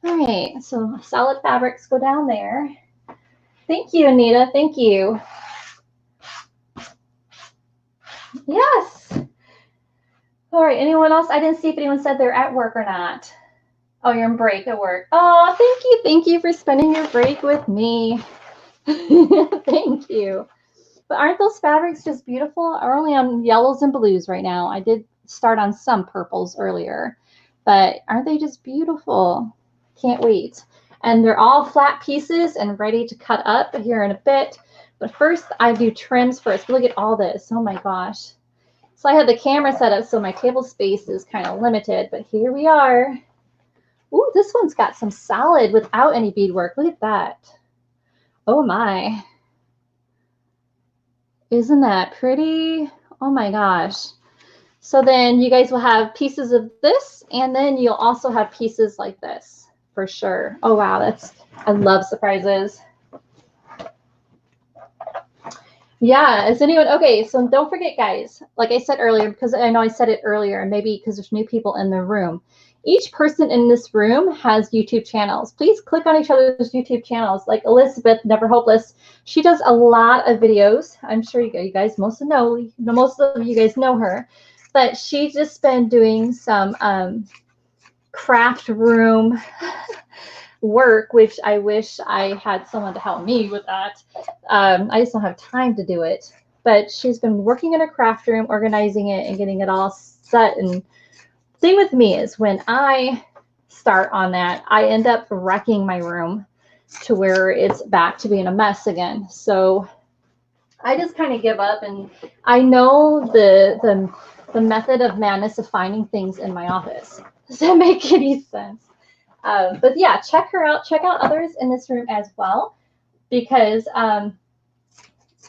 Speaker 1: All right, so solid fabrics go down there. Thank you, Anita. Thank you. Yes. All right, anyone else? I didn't see if anyone said they're at work or not. Oh, you're on break at work. Oh, thank you. Thank you for spending your break with me. Thank you. But aren't those fabrics just beautiful? I'm only on yellows and blues right now. I did start on some purples earlier, but aren't they just beautiful? Can't wait. And they're all flat pieces and ready to cut up here in a bit. But first, I do trims first. Look at all this. Oh my gosh. So I had the camera set up so my table space is kind of limited, but here we are. Ooh, this one's got some solid without any beadwork. Look at that. Oh my. Isn't that pretty? Oh my gosh. So then you guys will have pieces of this, and then you'll also have pieces like this for sure. Oh wow, I love surprises. Yeah, is anyone okay? So don't forget, guys, like I said earlier, because I know I said it earlier, and maybe because there's new people in the room. Each person in this room has YouTube channels. Please click on each other's YouTube channels. Like Elizabeth, Never Hopeless, she does a lot of videos. I'm sure you guys most of you guys know her, but she's just been doing some craft room work, which I wish I had someone to help me with that. I just don't have time to do it. But she's been working in a craft room, organizing it and getting it all set. And thing with me is when I start on that, I end up wrecking my room to where it's back to being a mess again. So I just kind of give up, and I know the method of madness of finding things in my office. Does that make any sense? But yeah, check her out. Check out others in this room as well, because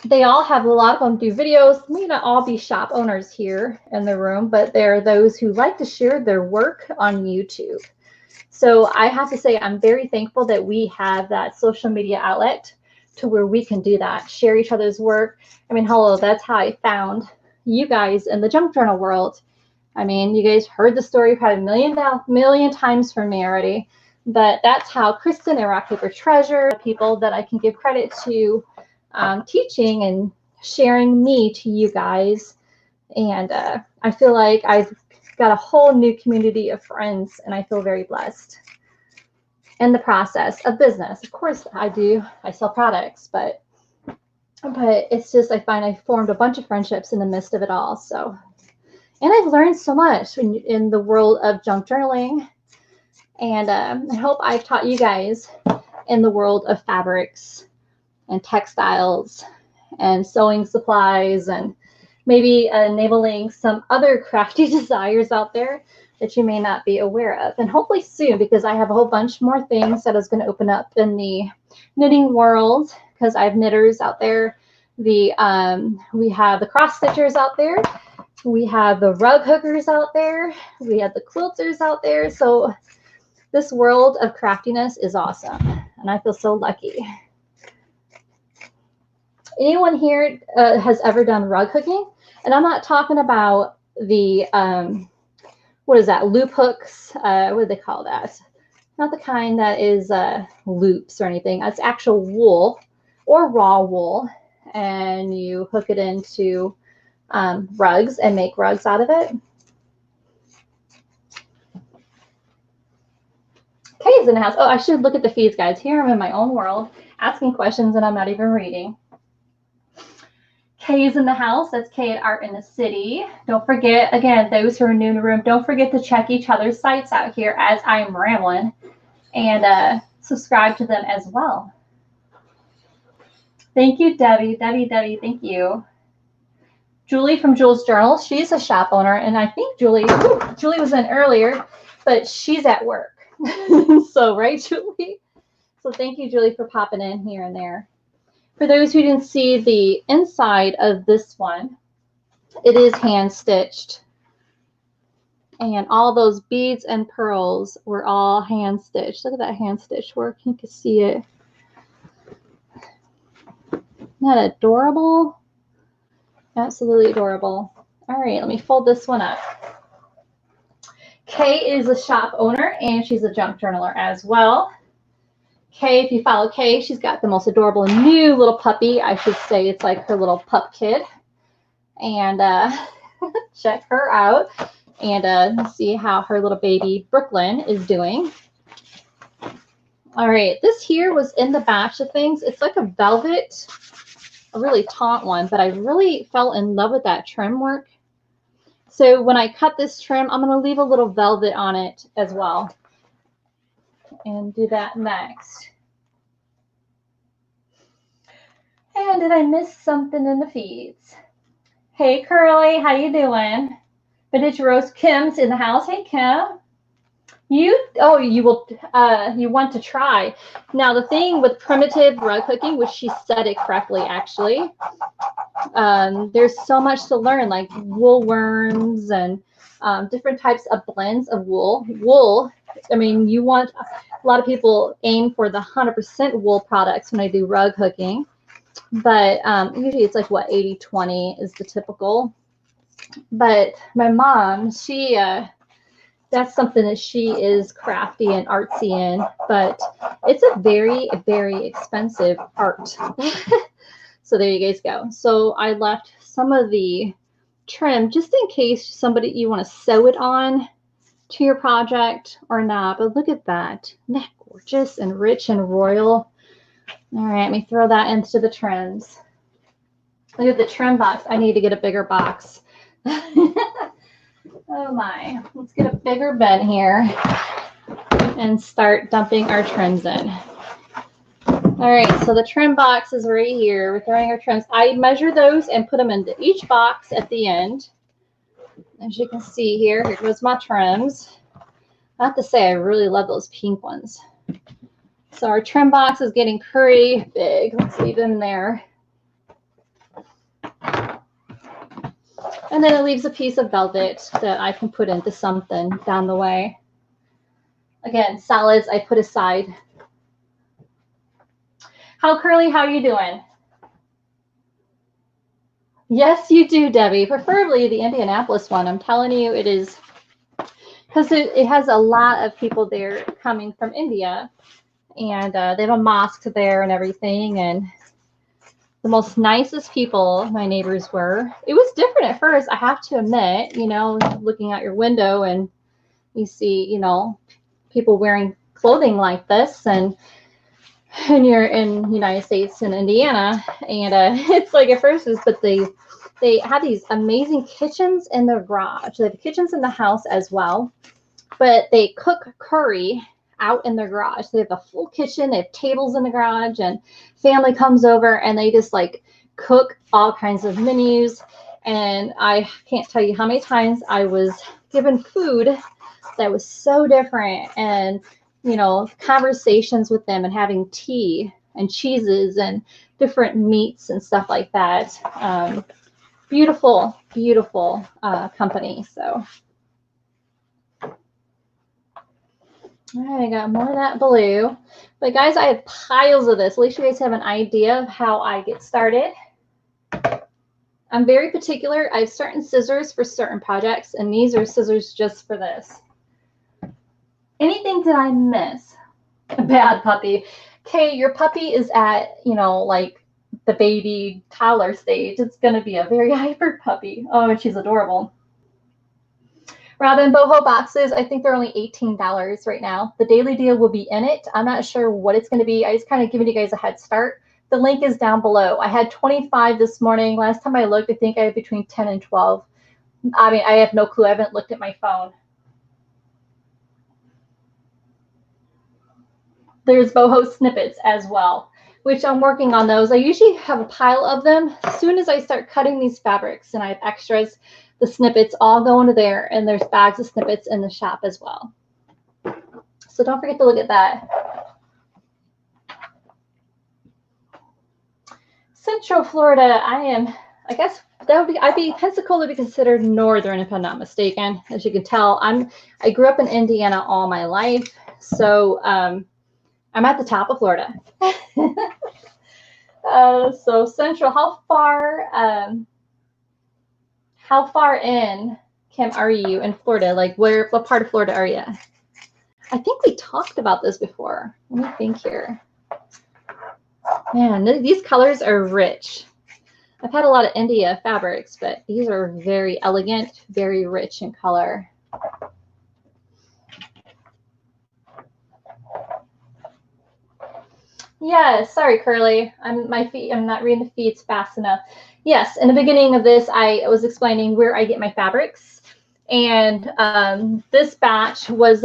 Speaker 1: they all have, a lot of them do videos. May not all be shop owners here in the room, but there are those who like to share their work on YouTube. So I have to say, I'm very thankful that we have that social media outlet to where we can do that, share each other's work. I mean, hello, that's how I found you guys in the junk journal world. I mean, you guys heard the story probably a million times from me already, but that's how Kristen and Rock Paper Treasure, people that I can give credit to, teaching and sharing me to you guys. And I feel like I've got a whole new community of friends, and I feel very blessed in the process of business. Of course, I sell products, but it's just, I find I formed a bunch of friendships in the midst of it all. So, and I've learned so much in the world of junk journaling. And I hope I've taught you guys in the world of fabrics and textiles and sewing supplies, and maybe enabling some other crafty desires out there that you may not be aware of. And hopefully soon, because I have a whole bunch more things that is going to open up in the knitting world, because I have knitters out there. We have the cross stitchers out there. We have the rug hookers out there. We have the quilters out there. So this world of craftiness is awesome, and I feel so lucky. Anyone here has ever done rug hooking? And I'm not talking about the, what is that, loop hooks? What do they call that? Not the kind that is loops or anything. It's actual wool or raw wool, and you hook it into rugs and make rugs out of it. Kay's in the house. Oh, I should look at the feeds, guys. Here I'm in my own world, asking questions, and I'm not even reading. Kay's in the house. That's Kay at Art in the City. Don't forget, again, those who are new in the room, don't forget to check each other's sites out here as I'm rambling, and subscribe to them as well. Thank you, Debbie. Debbie, thank you. Julie from Jules Journal. She's a shop owner, and I think Julie was in earlier, but she's at work. So, right, Julie? So thank you, Julie, for popping in here and there. For those who didn't see the inside of this one, it is hand stitched. And all those beads and pearls were all hand stitched. Look at that hand stitched work. You can see it. Isn't that adorable? Absolutely adorable. All right, let me fold this one up. Kay is a shop owner, and she's a junk journaler as well. Kay, if you follow Kay, she's got the most adorable new little puppy. I should say it's like her little pup kid. And check her out and see how her little baby Brooklyn is doing. All right, this here was in the batch of things. It's like a velvet, a really taut one, but I really fell in love with that trim work. So when I cut this trim, I'm going to leave a little velvet on it as well, and do that next. And did I miss something in the feeds? Hey, Curly, how you doing? Vintage Rose. Kim's in the house. Hey, Kim. You want to try. Now, the thing with primitive rug hooking, which she said it correctly, actually, there's so much to learn, like wool worms and different types of blends of wool. Wool, I mean, you want, a lot of people aim for the 100% wool products when I do rug hooking, but usually it's like, what, 80-20 is the typical. But my mom, she, that's something that she is crafty and artsy in, but it's a very, very expensive art. So there you guys go. So I left some of the trim just in case you want to sew it on to your project or not. But look at that. Isn't that gorgeous and rich and royal? All right, let me throw that into the trims. Look at the trim box. I need to get a bigger box. Oh my. Let's get a bigger bin here and start dumping our trims in. All right, so the trim box is right here. We're throwing our trims. I measure those and put them into each box at the end. As you can see here goes my trims. I have to say, I really love those pink ones. So our trim box is getting pretty big. Let's leave them there. And then it leaves a piece of velvet that I can put into something down the way. Again, solids I put aside. How, Curly, how are you doing? Yes, you do, Debbie. Preferably the Indianapolis one. I'm telling you, it is, because it has a lot of people there coming from India, and they have a mosque there and everything, and the most nicest people my neighbors were. It was different at first, I have to admit, you know, looking out your window and you see, you know, people wearing clothing like this, and you're in the United States in Indiana, and it's like at first, but they have these amazing kitchens in their garage. They have kitchens in the house as well, but they cook curry out in their garage. They have a full kitchen, they have tables in the garage, and family comes over and they just like cook all kinds of menus. And I can't tell you how many times I was given food that was so different, and you know, conversations with them and having tea and cheeses and different meats and stuff like that. Beautiful, beautiful company. So all right, I got more of that blue. But guys, I have piles of this. At least you guys have an idea of how I get started. I'm very particular. I have certain scissors for certain projects, and these are scissors just for this. Anything that I miss? A bad puppy. Okay, your puppy is at, you know, like the baby toddler stage. It's going to be a very hyper puppy. Oh, and she's adorable. Robin boho boxes, I think they're only $18 right now. The daily deal will be in it. I'm not sure what it's going to be. I just kind of giving you guys a head start. The link is down below. I had 25 this morning. Last time I looked, I think I had between 10 and 12. I mean, I have no clue. I haven't looked at my phone. There's boho snippets as well, which I'm working on those. I usually have a pile of them. As soon as I start cutting these fabrics and I have extras, the snippets all go into there, and there's bags of snippets in the shop as well. So don't forget to look at that. Central Florida, I guess that would be, Pensacola would be considered northern if I'm not mistaken. As you can tell, I grew up in Indiana all my life. So I'm at the top of Florida. So Central, how far in, Kim, are you in Florida? Like what part of Florida are you? I think we talked about this before. Let me think here. Man, these colors are rich. I've had a lot of India fabrics, but these are very elegant, very rich in color. Yeah, sorry, Curly. I'm not reading the feeds fast enough. Yes, in the beginning of this, I was explaining where I get my fabrics. And this batch was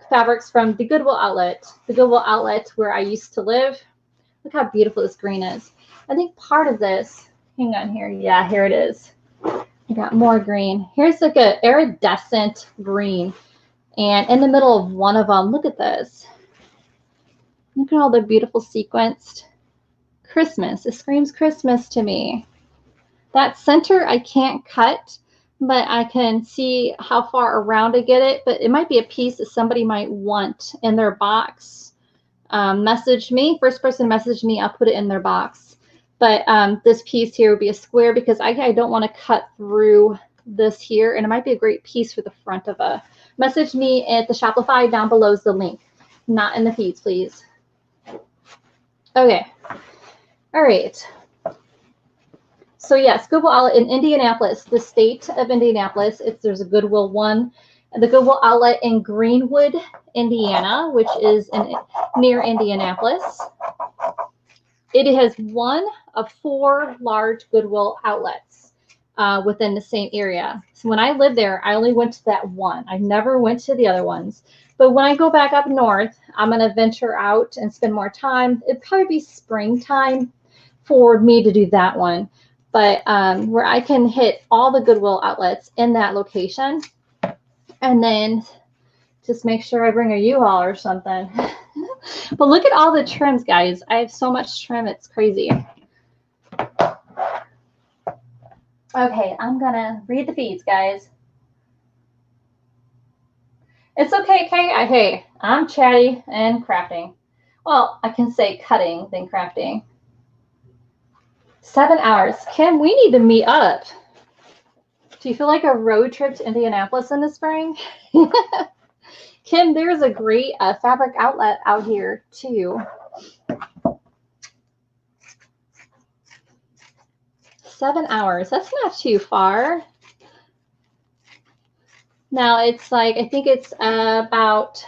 Speaker 1: fabrics from the Goodwill outlet. The Goodwill outlet where I used to live. Look how beautiful this green is. I think part of this, hang on here. Yeah, here it is. I got more green. Here's like an iridescent green. And in the middle of one of them, look at this. Look at all the beautiful sequenced Christmas. It screams Christmas to me. That center I can't cut, but I can see how far around to get it. But it might be a piece that somebody might want in their box. Message me. First person message me, I'll put it in their box. But this piece here would be a square because I don't want to cut through this here. And it might be a great piece for the front of a. Message me at the Shopify. Down below is the link. Not in the feeds, please. Okay. All right. So yes, Goodwill outlet in Indianapolis, the state of Indianapolis. There's a Goodwill one, the Goodwill outlet in Greenwood, Indiana, which is near Indianapolis. It has one of 4 large Goodwill outlets within the same area. So when I lived there, I only went to that one. I never went to the other ones. But when I go back up north, I'm going to venture out and spend more time. It'd probably be springtime for me to do that one. But where I can hit all the Goodwill outlets in that location, and then just make sure I bring a U-Haul or something. But look at all the trims, guys. I have so much trim, it's crazy. Okay, I'm going to read the feeds, guys. It's okay, Kay. Hey, I'm chatty and crafting. Well, I can say cutting than crafting. 7 hours. Kim, we need to meet up. Do you feel like a road trip to Indianapolis in the spring? Kim, there's a great fabric outlet out here too. 7 hours. That's not too far. Now it's like, I think it's about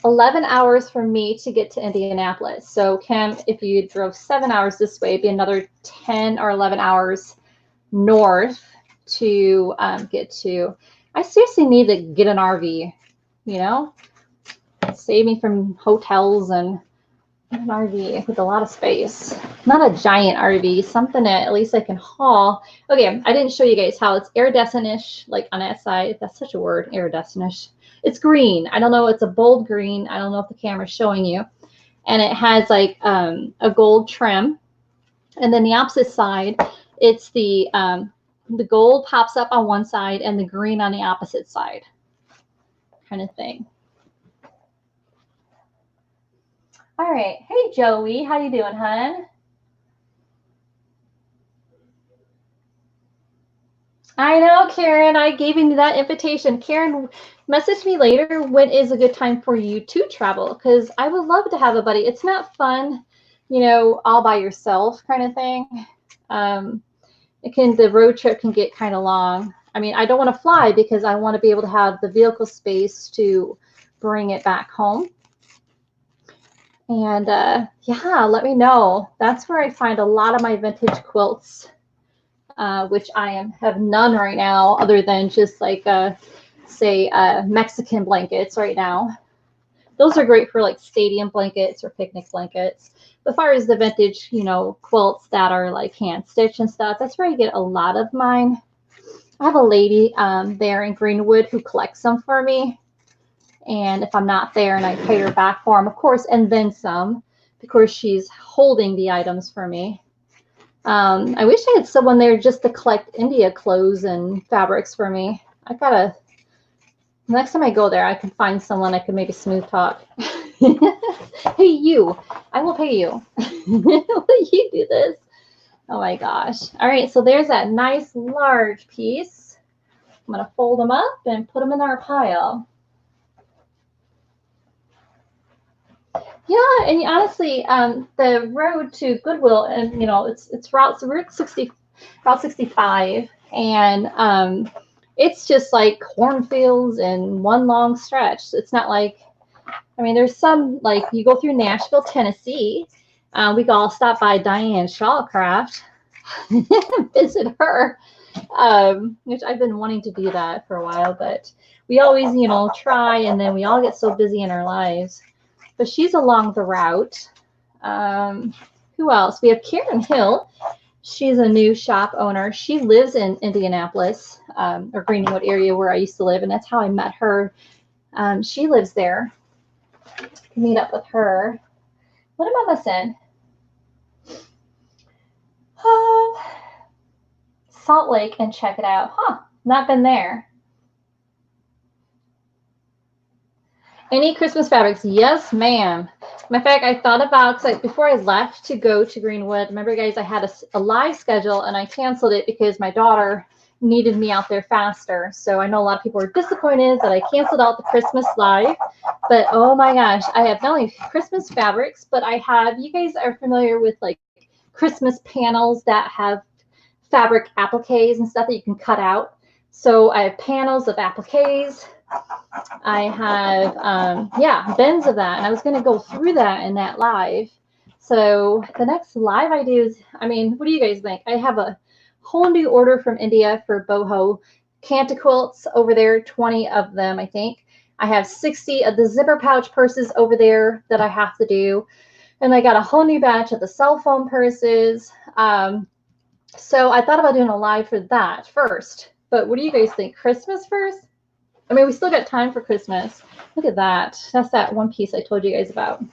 Speaker 1: 11 hours for me to get to Indianapolis. So Kim, if you drove 7 hours this way, it'd be another 10 or 11 hours north to get to. I seriously need to get an RV, you know, save me from hotels and an RV with a lot of space. Not a giant RV, something that at least I can haul. Okay, I didn't show you guys how it's iridescent-ish, like on that side. That's such a word, iridescent-ish. It's green. I don't know. It's a bold green. I don't know if the camera's showing you. And it has like a gold trim. And then the opposite side, it's the gold pops up on one side and the green on the opposite side, kind of thing. All right. Hey, Joey. How you doing, hon? I know, Karen. I gave you that invitation. Karen, message me later when is a good time for you to travel, because I would love to have a buddy. It's not fun, you know, all by yourself kind of thing. The road trip can get kind of long. I mean, I don't want to fly because I want to be able to have the vehicle space to bring it back home. And yeah, let me know. That's where I find a lot of my vintage quilts, which I have none right now other than just like, say, Mexican blankets right now. Those are great for like stadium blankets or picnic blankets. As far as the vintage, you know, quilts that are like hand stitched and stuff, that's where I get a lot of mine. I have a lady there in Greenwood who collects them for me. And if I'm not there and I pay her back for them, of course, and then some, because she's holding the items for me. I wish I had someone there just to collect India clothes and fabrics for me. I gotta, next time I go there, I can find someone I could maybe smooth talk. Hey, you, I will pay you. Will you do this? Oh my gosh. All right, so there's that nice large piece. I'm gonna fold them up and put them in our pile. Yeah, and honestly, the road to Goodwill, and you know, it's Route 65, and it's just like cornfields in one long stretch. It's not like, I mean, there's some like you go through Nashville, Tennessee. We could all stop by Diane Shawcraft, visit her, which I've been wanting to do that for a while, but we always, you know, try, and then we all get so busy in our lives. But she's along the route. Who else? We have Karen Hill. She's a new shop owner. She lives in Indianapolis, or Greenwood area where I used to live, and that's how I met her. She lives there. I can meet up with her. What am I missing? Salt Lake, and check it out. Huh, not been there. Any Christmas fabrics? Yes, ma'am. Matter of fact, I thought about, because before I left to go to Greenwood, remember guys, I had a live schedule and I canceled it because my daughter needed me out there faster. So I know a lot of people are disappointed that I canceled out the Christmas live, but oh my gosh, I have not only Christmas fabrics, but I have, you guys are familiar with like Christmas panels that have fabric appliques and stuff that you can cut out. So I have panels of appliques. I have, yeah, bins of that. And I was going to go through that in that live. So the next live I do is, I mean, what do you guys think? I have a whole new order from India for boho Canta quilts over there, 20 of them, I think. I have 60 of the zipper pouch purses over there that I have to do. And I got a whole new batch of the cell phone purses. So I thought about doing a live for that first. But what do you guys think? Christmas first? I mean, we still got time for Christmas. Look at that. That's that one piece I told you guys about.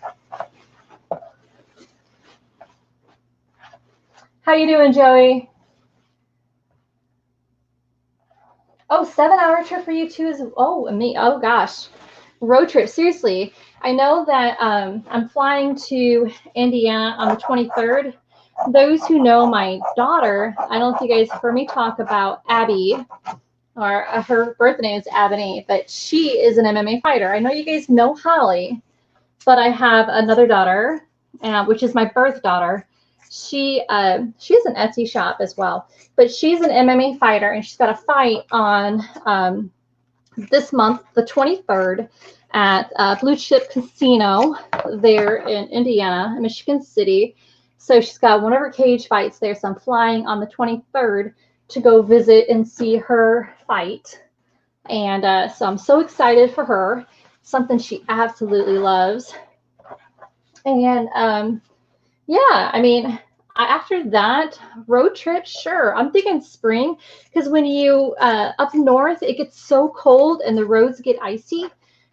Speaker 1: How you doing, Joey? Oh, 7-hour trip for you too is, oh, me. Oh gosh. Road trip. Seriously. I know that I'm flying to Indiana on the 23rd. Those who know my daughter, I don't know if you guys heard me talk about Abby, or her birth name is Ebony, but she is an MMA fighter. I know you guys know Holly, but I have another daughter, which is my birth daughter, she has an Etsy shop as well, but she's an MMA fighter, and she's got a fight on this month, the 23rd, at Blue Chip Casino there in Indiana, Michigan City. So she's got one of her cage fights there. So I'm flying on the 23rd to go visit and see her fight. And so I'm so excited for her. Something she absolutely loves. And yeah, I mean, after that road trip, sure, I'm thinking spring, because when you up north, it gets so cold and the roads get icy.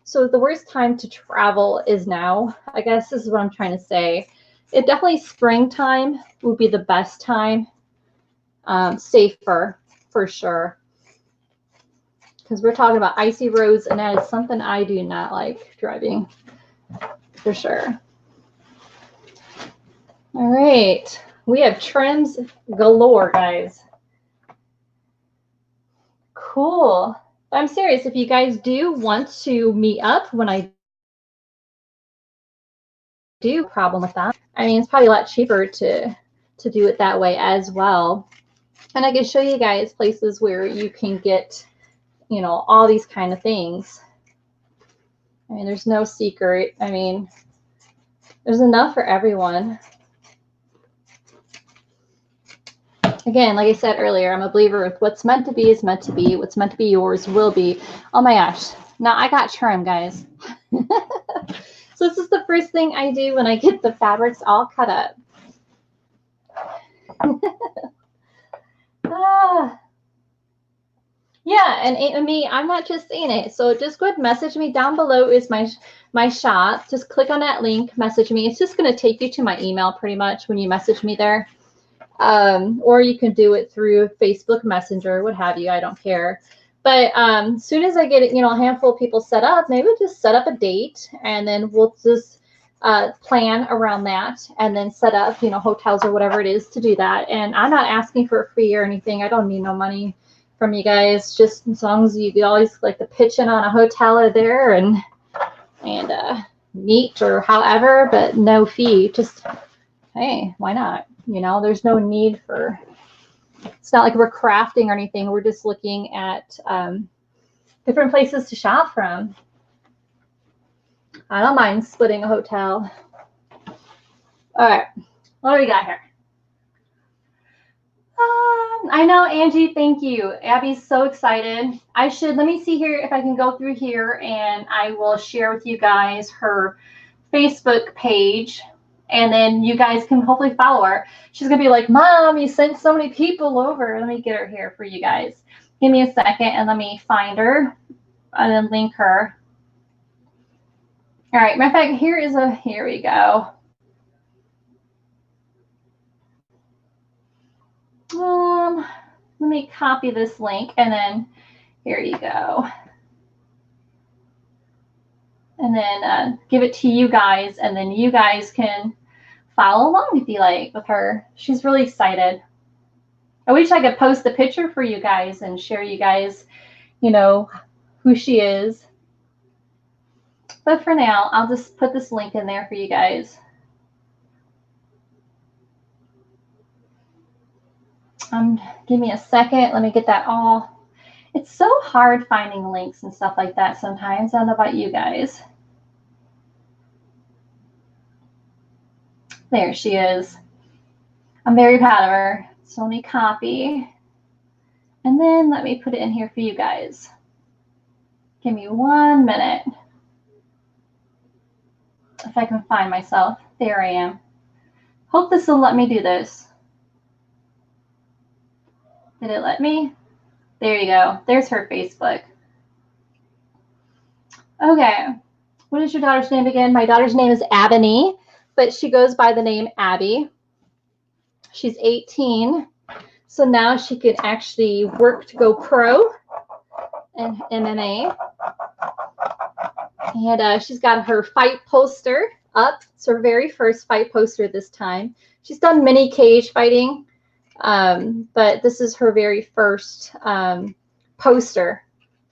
Speaker 1: So the worst time to travel is now. I guess this is what I'm trying to say. It definitely springtime would be the best time. Safer for sure, because we're talking about icy roads, and that is something I do not like driving for sure. All right, we have trims galore, guys. Cool. I'm serious. If you guys do want to meet up when I do, problem with that. I mean, it's probably a lot cheaper to do it that way as well. And I can show you guys places where you can get, you know, all these kind of things. I mean, there's no secret. I mean, there's enough for everyone. Again, like I said earlier, I'm a believer with what's meant to be is meant to be. What's meant to be yours will be. Oh my gosh. Now I got trim, guys. So this is the first thing I do when I get the fabrics all cut up. Yeah, and Amy, I'm not just saying it. So just go ahead and message me. Down below is my shop. Just click on that link, message me. It's just going to take you to my email pretty much when you message me there. Or you can do it through Facebook Messenger, what have you. I don't care. But as soon as I get, you know, a handful of people set up, maybe we'll just set up a date, and then we'll just plan around that, and then set up, you know, hotels or whatever it is to do that. And I'm not asking for a fee or anything. I don't need no money from you guys. Just as long as you always like to pitch in on a hotel or there and meet or however, but no fee. Just, hey, why not? You know, there's no need for, it's not like we're crafting or anything. We're just looking at different places to shop from. I don't mind splitting a hotel. All right, what do we got here? I know, Angie, thank you. Abby's so excited. Let me see here if I can go through here, and I will share with you guys her Facebook page. And then you guys can hopefully follow her. She's going to be like, Mom, you sent so many people over. Let me get her here for you guys. Give me a second and let me find her and then link her. All right. Matter of fact, here we go. Let me copy this link, and then here you go. And then give it to you guys, and then you guys can follow along if you like with her. She's really excited. I wish I could post the picture for you guys and share you guys, you know, who she is. But for now, I'll just put this link in there for you guys. Give me a second. Let me get that all. It's so hard finding links and stuff like that sometimes. I don't know about you guys. There she is. I'm very proud of her. So let me copy. And then let me put it in here for you guys. Give me 1 minute. If I can find myself. There I am. Hope this will let me do this. Did it let me? There you go. There's her Facebook. Okay. What is your daughter's name again? My daughter's name is Abby, but she goes by the name Abby. She's 18. So now she can actually work to go pro in MMA. And she's got her fight poster up. It's her very first fight poster this time. She's done mini cage fighting, but this is her very first poster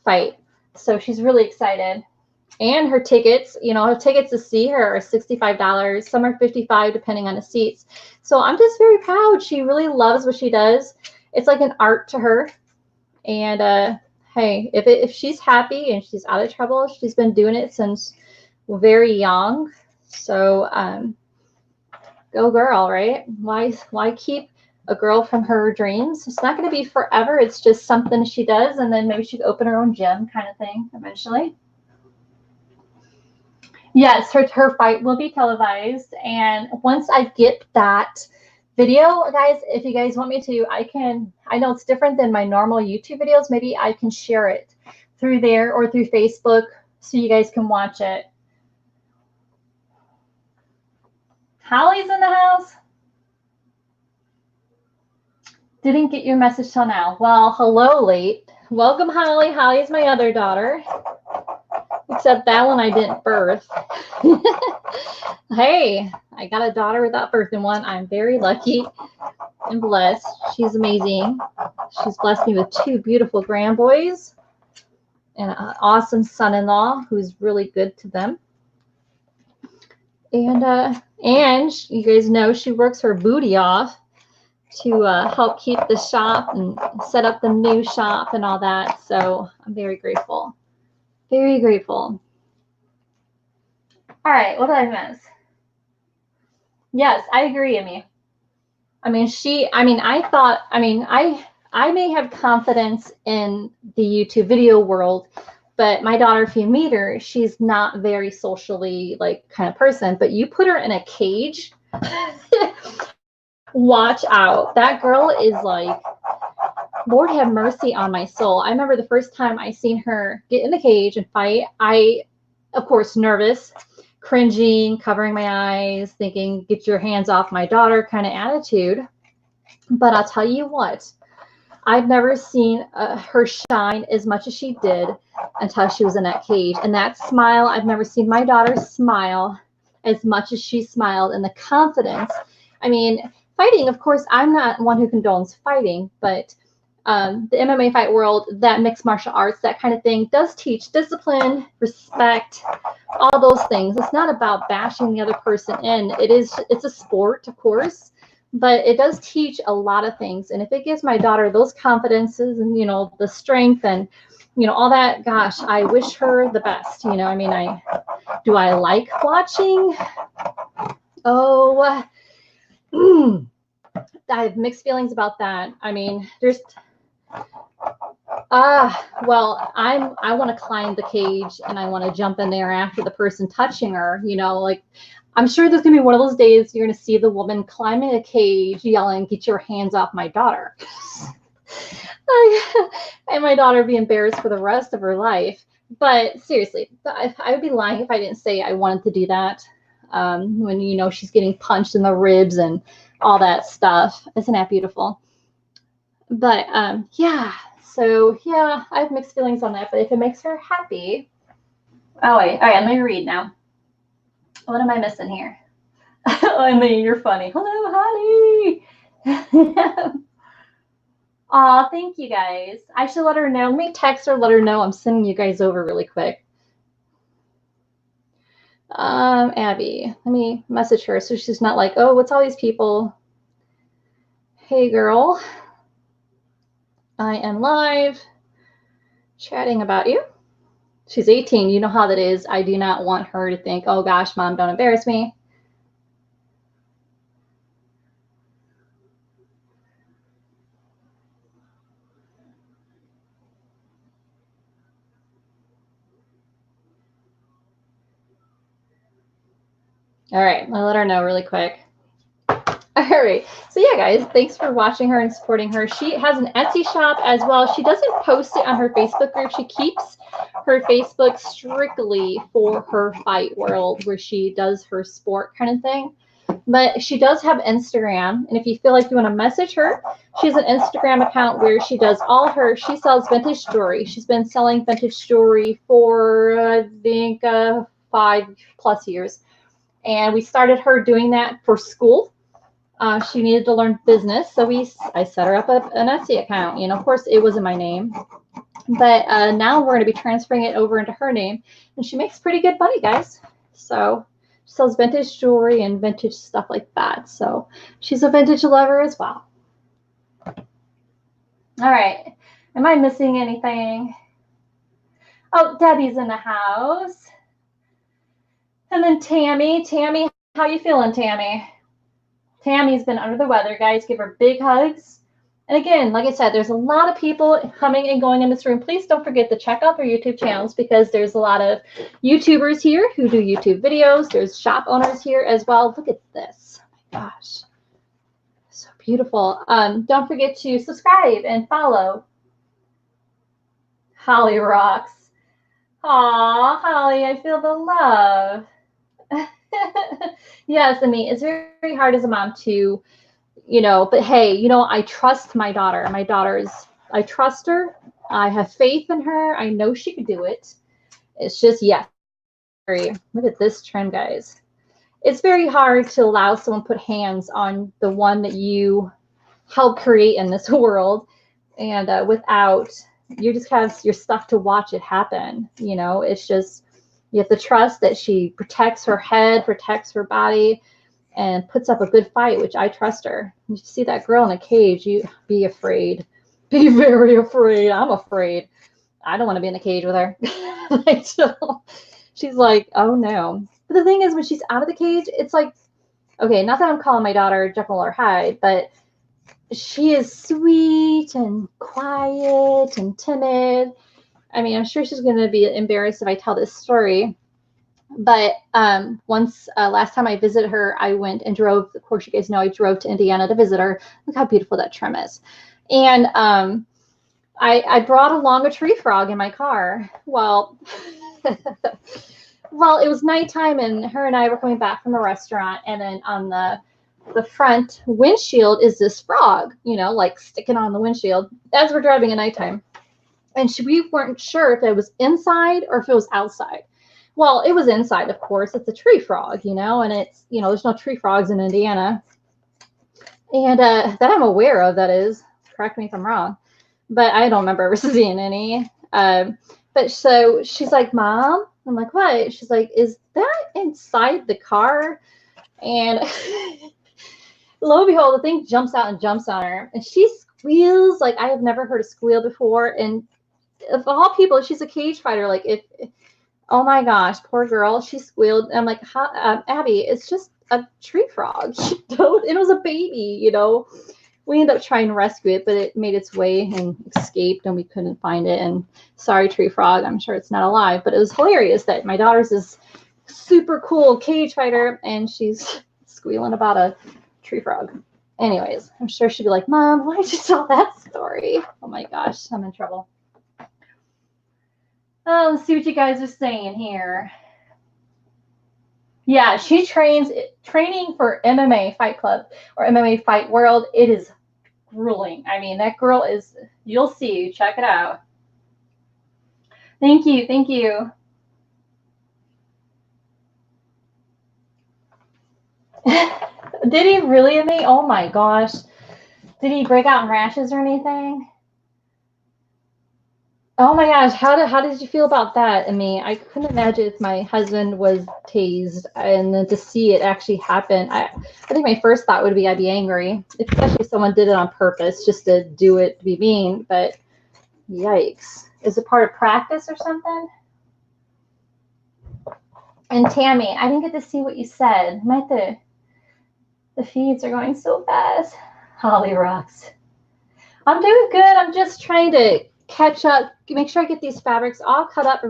Speaker 1: fight. So she's really excited. And her tickets, you know, her tickets to see her are $65. Some are $55 depending on the seats. So I'm just very proud. She really loves what she does. It's like an art to her. And hey, if she's happy and she's out of trouble, she's been doing it since very young. So go girl, right? Why keep a girl from her dreams? It's not going to be forever. It's just something she does, and then maybe she could open her own gym kind of thing eventually. Yes, her fight will be televised, and once I get that video, guys, if you guys want me to, I know it's different than my normal YouTube videos. Maybe I can share it through there or through Facebook so you guys can watch it. Holly's in the house. Didn't get your message till now. Well, hello, late. Welcome, Holly. Holly's my other daughter. Except that one I didn't birth. Hey, I got a daughter without birthing one. I'm very lucky and blessed. She's amazing. She's blessed me with 2 beautiful grandboys and an awesome son-in-law who's really good to them. And you guys know she works her booty off to help keep the shop and set up the new shop and all that. So I'm very grateful. Very grateful. All right, what did I miss? Yes, I agree, Amy. I may have confidence in the YouTube video world, but my daughter, if you meet her, she's not very socially kind of person, but you put her in a cage, watch out. That girl is Lord have mercy on my soul. I remember the first time I seen her get in the cage and fight, I, of course, nervous, cringing, covering my eyes, thinking, get your hands off my daughter kind of attitude. But I'll tell you what, I've never seen her shine as much as she did until she was in that cage. And that smile, I've never seen my daughter smile as much as she smiled, and the confidence. I mean, fighting, of course, I'm not one who condones fighting, but the MMA fight world, that mixed martial arts, that kind of thing, does teach discipline, respect, all those things. It's not about bashing the other person in. It's a sport, of course, but it does teach a lot of things. And if it gives my daughter those confidences and, the strength and, all that, gosh, I wish her the best. Do I like watching? Oh, I have mixed feelings about that. I mean, I want to climb the cage and I want to jump in there after the person touching her, I'm sure there's going to be one of those days you're going to see the woman climbing a cage yelling, get your hands off my daughter. And my daughter be embarrassed for the rest of her life. But seriously, I would be lying if I didn't say I wanted to do that. When, she's getting punched in the ribs and all that stuff. Isn't that beautiful? But yeah. So, yeah, I have mixed feelings on that, but if it makes her happy. Oh, wait. All right, let me read now. What am I missing here? I mean, you're funny. Hello, Holly. Aw, thank you, guys. I should let her know. Let me text her, let her know I'm sending you guys over really quick. Abby, let me message her so she's not like, oh, what's all these people? Hey, girl. I am live chatting about you. She's 18. You know how that is. I do not want her to think, oh gosh, Mom, don't embarrass me. All right, I'll let her know really quick. All right. So yeah, guys, thanks for watching her and supporting her. She has an Etsy shop as well. She doesn't post it on her Facebook group. She keeps her Facebook strictly for her fight world where she does her sport kind of thing. But she does have Instagram. And if you feel like you want to message her, she has an Instagram account where she does she sells vintage jewelry. She's been selling vintage jewelry for, I think, 5+ years. And we started her doing that for school. She needed to learn business, so I set her up an Etsy account. Of course, it was in my name, But now we're going to be transferring it over into her name. And she makes pretty good money, guys. So she sells vintage jewelry and vintage stuff like that. So she's a vintage lover as well. All right. Am I missing anything? Oh, Debbie's in the house. And then Tammy. Tammy, how you feeling, Tammy? Tammy's been under the weather, guys. Give her big hugs. And again, like I said, there's a lot of people coming and going in this room. Please don't forget to check out their YouTube channels because there's a lot of YouTubers here who do YouTube videos. There's shop owners here as well. Look at this. Oh my gosh. So beautiful. Don't forget to subscribe and follow. Holly rocks. Aw, Holly, I feel the love. Yes, I mean, it's very, very hard as a mom to, but hey, I trust my daughter. I trust her. I have faith in her. I know she could do it. It's just, yes. Look at this trim, guys. It's very hard to allow someone to put hands on the one that you helped create in this world. And without, you're stuck to watch it happen. It's just, you have to trust that she protects her head, protects her body, and puts up a good fight, which I trust her. You see that girl in a cage, you be afraid. Be very afraid. I'm afraid. I don't want to be in the cage with her. She's like, oh no. But the thing is, when she's out of the cage, it's like, okay, not that I'm calling my daughter Jekyll or Hyde, but she is sweet and quiet and timid. I mean, I'm sure she's going to be embarrassed if I tell this story. But last time I visited her, I went and drove. Of course, you guys know I drove to Indiana to visit her. Look how beautiful that trim is. And I brought along a tree frog in my car. Well, well, it was nighttime, and her and I were coming back from a restaurant, and then on the front windshield is this frog, like sticking on the windshield as we're driving at nighttime. And we weren't sure if it was inside or if it was outside. Well, it was inside, of course. It's a tree frog, and it's, there's no tree frogs in Indiana. And that I'm aware of, that is. Correct me if I'm wrong. But I don't remember ever seeing any. But so she's like, Mom? I'm like, what? She's like, is that inside the car? And lo and behold, the thing jumps out and jumps on her. And she squeals like I have never heard a squeal before. And of all people, she's a cage fighter. Like, oh my gosh, poor girl. She squealed. And I'm like, Abby, it's just a tree frog. It was a baby, We ended up trying to rescue it, but it made its way and escaped, and we couldn't find it. And sorry, tree frog. I'm sure it's not alive. But it was hilarious that my daughter's this super cool cage fighter, and she's squealing about a tree frog. Anyways, I'm sure she'd be like, Mom, why did you tell that story? Oh my gosh, I'm in trouble. Oh, let's see what you guys are saying here. Yeah, she training for MMA Fight Club or MMA Fight World. It is grueling. I mean, that girl is, you'll see. Check it out. Thank you. Thank you. Did he really, Amy? Oh my gosh. Did he break out in rashes or anything? Oh my gosh, how did you feel about that? I mean, I couldn't imagine if my husband was tased and then to see it actually happen. I think my first thought would be I'd be angry, especially if someone did it on purpose just to do it to be mean. But yikes. Is it part of practice or something? And Tammy, I didn't get to see what you said. The feeds are going so fast. Holly rocks. I'm doing good. I'm just trying to catch up, make sure I get these fabrics all cut up.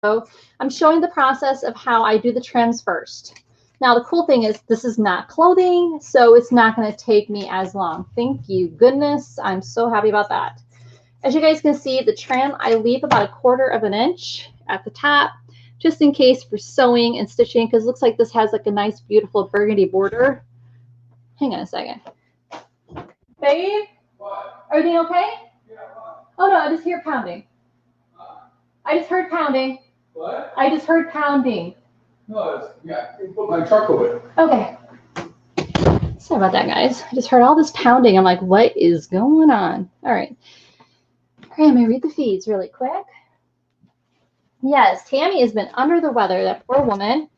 Speaker 1: So I'm showing the process of how I do the trims first. Now, the cool thing is this is not clothing, so it's not going to take me as long. Thank you, goodness. I'm so happy about that. As you guys can see, the trim, I leave about 1/4 of an inch at the top, just in case for sewing and stitching, because it looks like this has like a nice, beautiful burgundy border. Hang on a second. Babe? What? Everything okay? Yeah, what? Oh, no, I just hear pounding. I just heard pounding. What? I just heard pounding. No, yeah, you put my truck away. Okay. Sorry about that, guys. I just heard all this pounding. I'm like, what is going on? All right. All right, I'm going to read the feeds really quick. Yes, Tammy has been under the weather, that poor woman.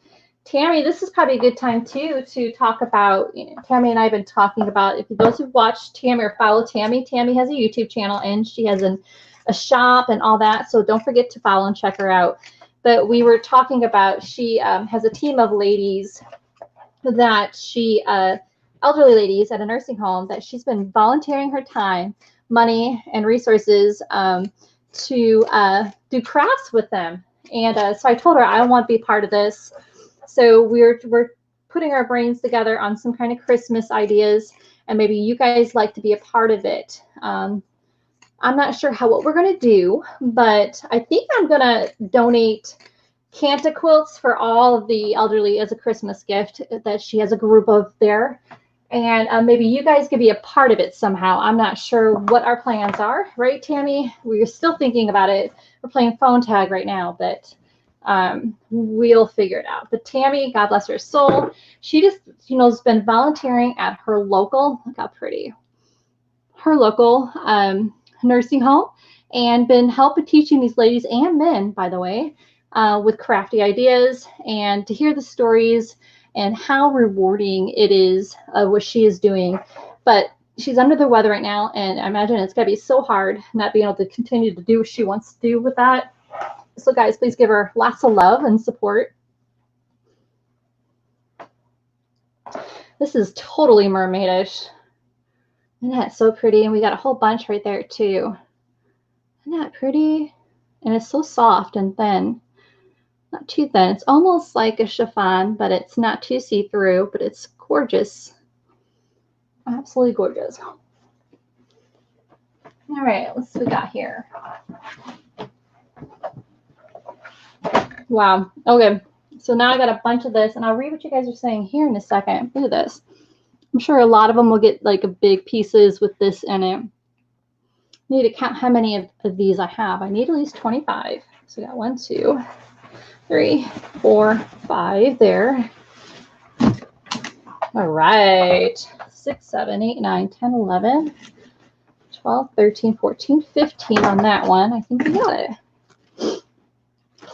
Speaker 1: Tammy, this is probably a good time too to talk about, Tammy and I have been talking about, if those who watch Tammy or follow Tammy, Tammy has a YouTube channel and she has a shop and all that. So don't forget to follow and check her out. But we were talking about, she has a team of ladies that elderly ladies at a nursing home that she's been volunteering her time, money, and resources to do crafts with them. And so I told her I want to be part of this. So we're putting our brains together on some kind of Christmas ideas, and maybe you guys like to be a part of it. I'm not sure what we're going to do, but I think I'm going to donate Canta quilts for all of the elderly as a Christmas gift that she has a group of there. And maybe you guys could be a part of it somehow. I'm not sure what our plans are, right, Tammy? We're still thinking about it. We're playing phone tag right now, but we'll figure it out. But Tammy, God bless her soul, she just, has been volunteering at her local, look how pretty, her local nursing home, and been helping teaching these ladies and men, by the way, with crafty ideas, and to hear the stories and how rewarding it is what she is doing. But she's under the weather right now, and I imagine it's going to be so hard not being able to continue to do what she wants to do with that. So guys, please give her lots of love and support. This is totally mermaidish. Isn't that so pretty? And we got a whole bunch right there too. Isn't that pretty? And it's so soft and thin. Not too thin. It's almost like a chiffon, but it's not too see-through, but it's gorgeous. Absolutely gorgeous. All right, let's see what we got here. Wow. Okay. So now I got a bunch of this, and I'll read what you guys are saying here in a second. Look at this. I'm sure a lot of them will get like big pieces with this in it. I need to count how many of these I have. I need at least 25. So we got 1, 2, 3, 4, 5 there. All right. 6, 7, 8, 9, 10, 11, 12, 13, 14, 15 on that one. I think we got it.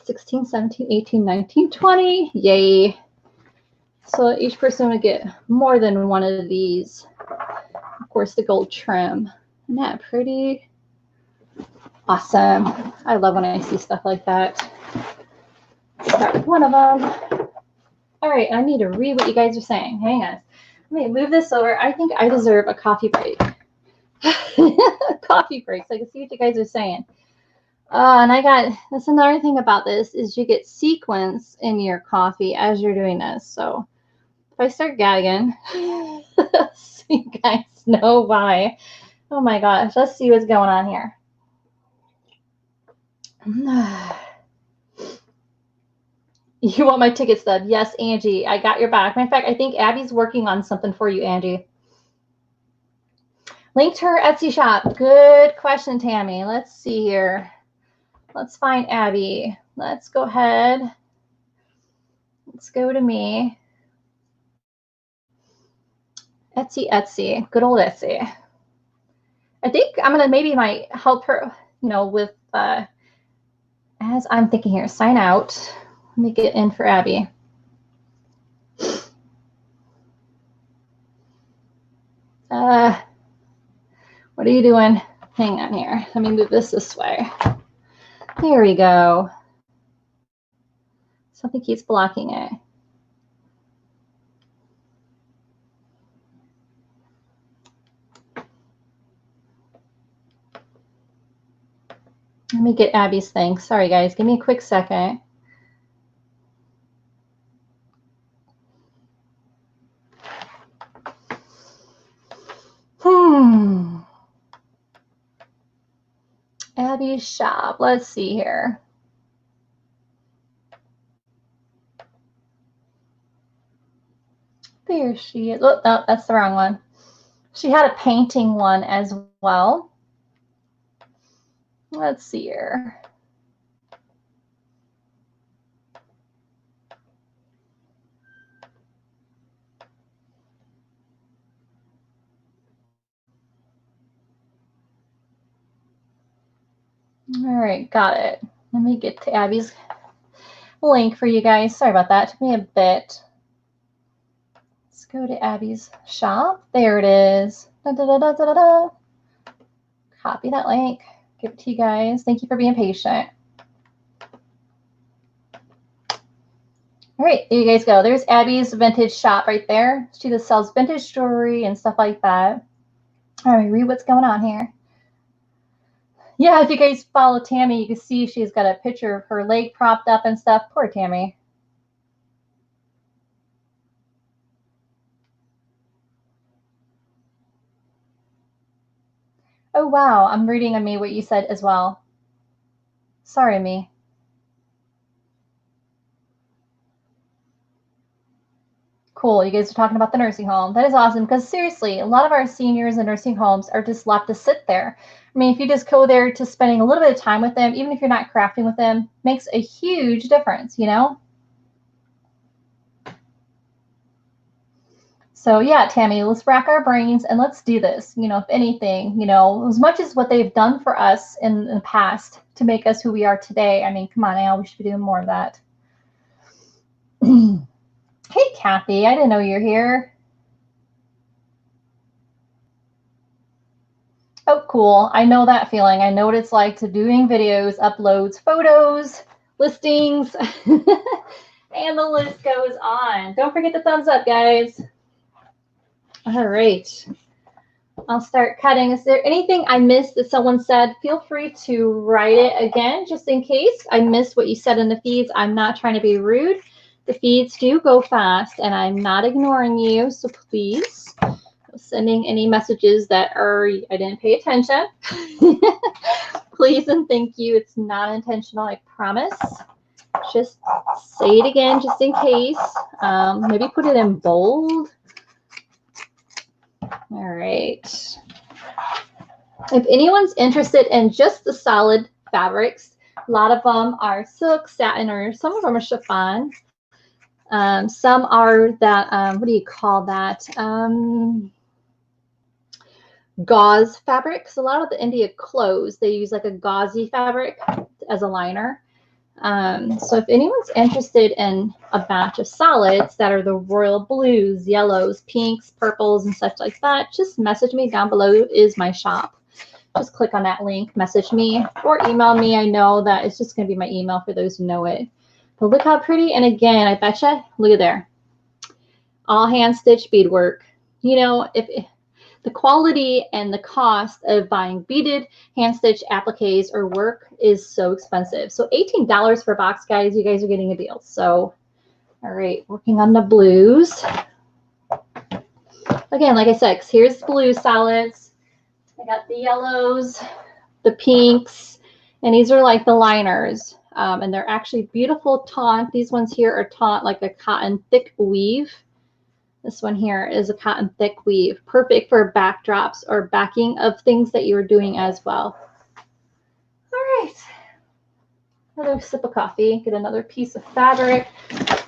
Speaker 1: 16, 17, 18, 19, 20. Yay. So each person would get more than one of these. Of course, the gold trim. Isn't that pretty? Awesome. I love when I see stuff like that. Start with one of them. All right, I need to read what you guys are saying. Hang on. Let me move this over. I think I deserve a coffee break. Coffee break, so I can see what you guys are saying. And that's another thing about this is you get sequence in your coffee as you're doing this. So if I start gagging, so you guys know why. Oh my gosh, let's see what's going on here. You want my ticket stub? Yes, Angie, I got your back. Matter of fact, I think Abby's working on something for you, Angie. Link to her Etsy shop. Good question, Tammy. Let's see here. Let's find Abby. Let's go ahead. Let's go to me. Etsy. Good old Etsy. I think I'm going to maybe might help her, with, as I'm thinking here, sign out. Let me get in for Abby. What are you doing? Hang on here. Let me move this way. There we go. Something keeps blocking it. Let me get Abby's thing. Sorry, guys. Give me a quick second. Abby's shop. Let's see here. There she is. Oh, no, that's the wrong one. She had a painting one as well. Let's see here. All right, got it. Let me get to Abby's link for you guys. Sorry about that. It took me a bit. Let's go to Abby's shop. There it is. Da, da, da, da, da, da. Copy that link. Give it to you guys. Thank you for being patient. All right, there you guys go. There's Abby's vintage shop right there. She just sells vintage jewelry and stuff like that. All right, read what's going on here. Yeah, if you guys follow Tammy, you can see she's got a picture of her leg propped up and stuff. Poor Tammy. Oh, wow. I'm reading, Amy, what you said as well. Sorry, Amy. Cool. You guys are talking about the nursing home. That is awesome because seriously, a lot of our seniors in nursing homes are just left to sit there. I mean, if you just go there to spending a little bit of time with them, even if you're not crafting with them, makes a huge difference, you know? So yeah, Tammy, let's rack our brains and let's do this. You know, if anything, you know, as much as what they've done for us in the past to make us who we are today. I mean, come on, Al, we should be doing more of that. Hey, Kathy, I didn't know you're here. Oh, cool. I know that feeling. I know what it's like to doing videos, uploads, photos, listings, and the list goes on. Don't forget the thumbs up, guys. All right. I'll start cutting. Is there anything I missed that someone said? Feel free to write it again, just in case I missed what you said in the feeds. I'm not trying to be rude. The feeds do go fast, and I'm not ignoring you, so please, sending any messages that are, I didn't pay attention. Please and thank you. It's not intentional, I promise. Just say it again, just in case. Maybe put it in bold. All right. If anyone's interested in just the solid fabrics, a lot of them are silk, satin, or some of them are chiffon. Some are that, what do you call that? Gauze fabrics. A lot of the India clothes, they use like a gauzy fabric as a liner. So if anyone's interested in a batch of solids that are the royal blues, yellows, pinks, purples, and such like that, just message me. Down below is my shop. Just click on that link, message me, or email me. I know that it's just going to be my email for those who know it. But look how pretty. And again, I betcha, look at there. All hand stitch beadwork. You know, if the quality and the cost of buying beaded hand stitch appliques or work is so expensive. So $18 for a box, guys, you guys are getting a deal. So, all right, working on the blues. Again, like I said, here's blue solids. I got the yellows, the pinks, and these are like the liners. And they're actually beautiful taunt. These ones here are taunt like a cotton thick weave. This one here is a cotton thick weave, perfect for backdrops or backing of things that you're doing as well. All right, another sip of coffee, get another piece of fabric.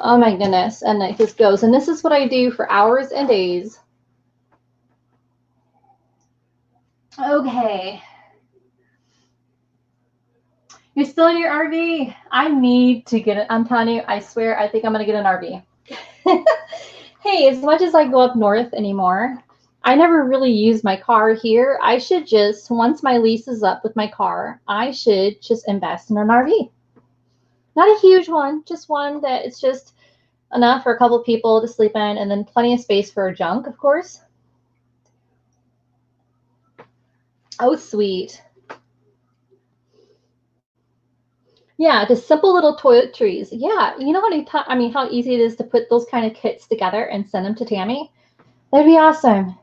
Speaker 1: Oh my goodness, and it just goes. And this is what I do for hours and days. Okay. You're still in your RV? I need to get it. I'm telling you, I swear, I think I'm going to get an RV. Hey, as much as I go up north anymore, I never really use my car here. I should just, once my lease is up with my car, I should just invest in an RV. Not a huge one, just one that it's just enough for a couple people to sleep in, and then plenty of space for junk, of course. Oh, sweet. Yeah, just simple little toiletries. Yeah, you know what I mean, how easy it is to put those kind of kits together and send them to Tammy? That'd be awesome.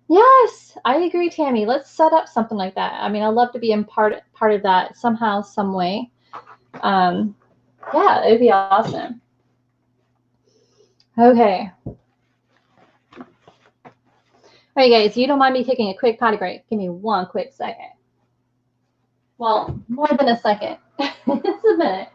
Speaker 1: Yes, I agree, Tammy. Let's set up something like that. I mean, I'd love to be in part of that somehow, some way. Yeah, it'd be awesome. Okay. All right, guys, you don't mind me taking a quick potty break? Give me one quick second. Well, more than a second. It's a minute.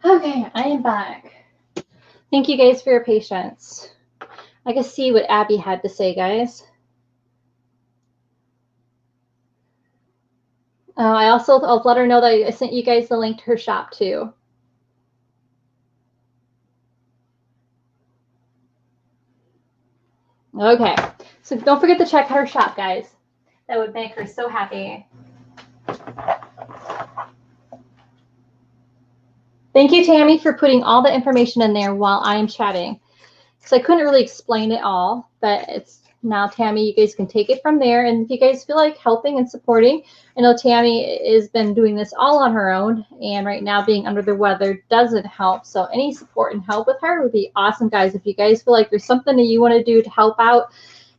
Speaker 1: Okay, I am back. Thank you guys for your patience. I can see what Abby had to say, guys. I'll let her know that I sent you guys the link to her shop too. Okay, so don't forget to check out her shop, guys. That would make her so happy. Thank you, Tammy, for putting all the information in there while I'm chatting. So I couldn't really explain it all, but it's now, Tammy, you guys can take it from there. And if you guys feel like helping and supporting, I know Tammy has been doing this all on her own, and right now being under the weather doesn't help. So any support and help with her would be awesome, guys. If you guys feel like there's something that you want to do to help out,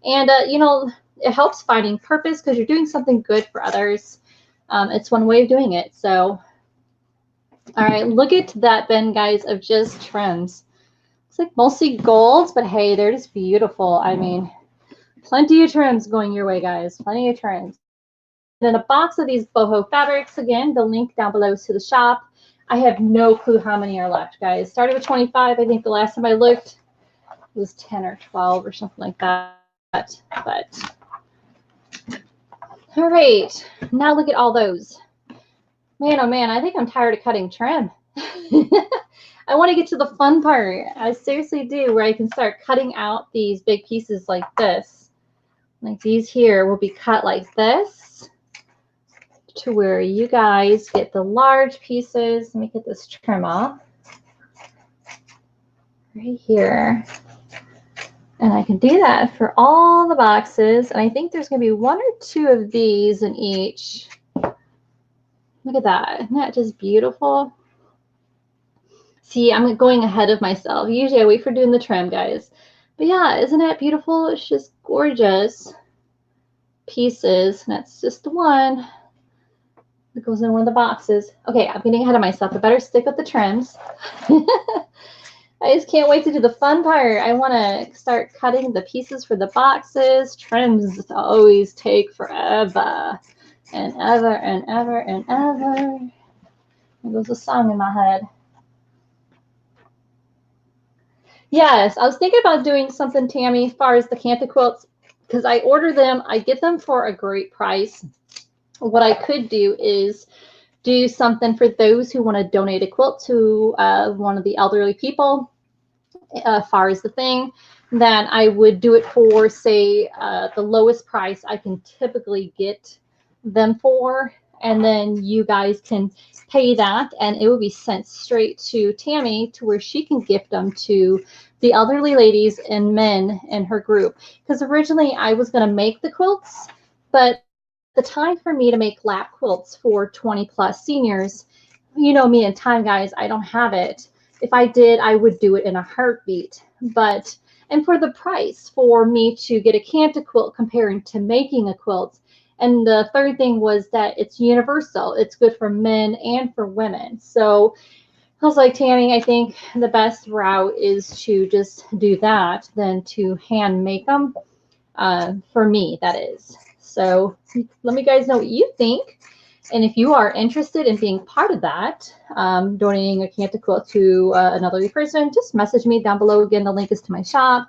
Speaker 1: and you know, it helps finding purpose because you're doing something good for others. It's one way of doing it. So, all right, look at that then, guys, of just trims. It's like mostly golds, but hey, they're just beautiful. I mean, plenty of trims going your way, guys. Plenty of trims. And then a box of these boho fabrics. Again, the link down below is to the shop. I have no clue how many are left, guys. Started with 25. I think the last time I looked it was 10 or 12 or something like that. But all right, now look at all those. Man, oh man, I think I'm tired of cutting trim. I want to get to the fun part. I seriously do, where I can start cutting out these big pieces like this. Like these here will be cut like this to where you guys get the large pieces. Let me get this trim off. Right here. And I can do that for all the boxes. And I think there's going to be 1 or 2 of these in each. Look at that. Isn't that just beautiful? See, I'm going ahead of myself. Usually I wait for doing the trim, guys. But yeah, isn't that beautiful? It's just gorgeous pieces. And that's just the one that goes in one of the boxes. Okay, I'm getting ahead of myself. I better stick with the trims. I just can't wait to do the fun part. I want to start cutting the pieces for the boxes. Trims always take forever and ever and ever and ever. There goes a song in my head. Yes, I was thinking about doing something, Tammy, as far as the Kanta quilts, because I order them. I get them for a great price. What I could do is do something for those who want to donate a quilt to one of the elderly people. As far as the thing, then I would do it for, say, the lowest price I can typically get them for, and then you guys can pay that, and it will be sent straight to Tammy to where she can gift them to the elderly ladies and men in her group. Because originally I was going to make the quilts, but the time for me to make lap quilts for 20 plus seniors, you know me and time, guys, I don't have it. If I did, I would do it in a heartbeat. But, and for the price for me to get a Kanta quilt comparing to making a quilt. And the third thing was that it's universal. It's good for men and for women. So I was like, Tammy, I think the best route is to just do that than to hand make them, for me, that is. So let me guys know what you think. And if you are interested in being part of that, donating a Kanta quilt to another person, just message me down below. Again, the link is to my shop.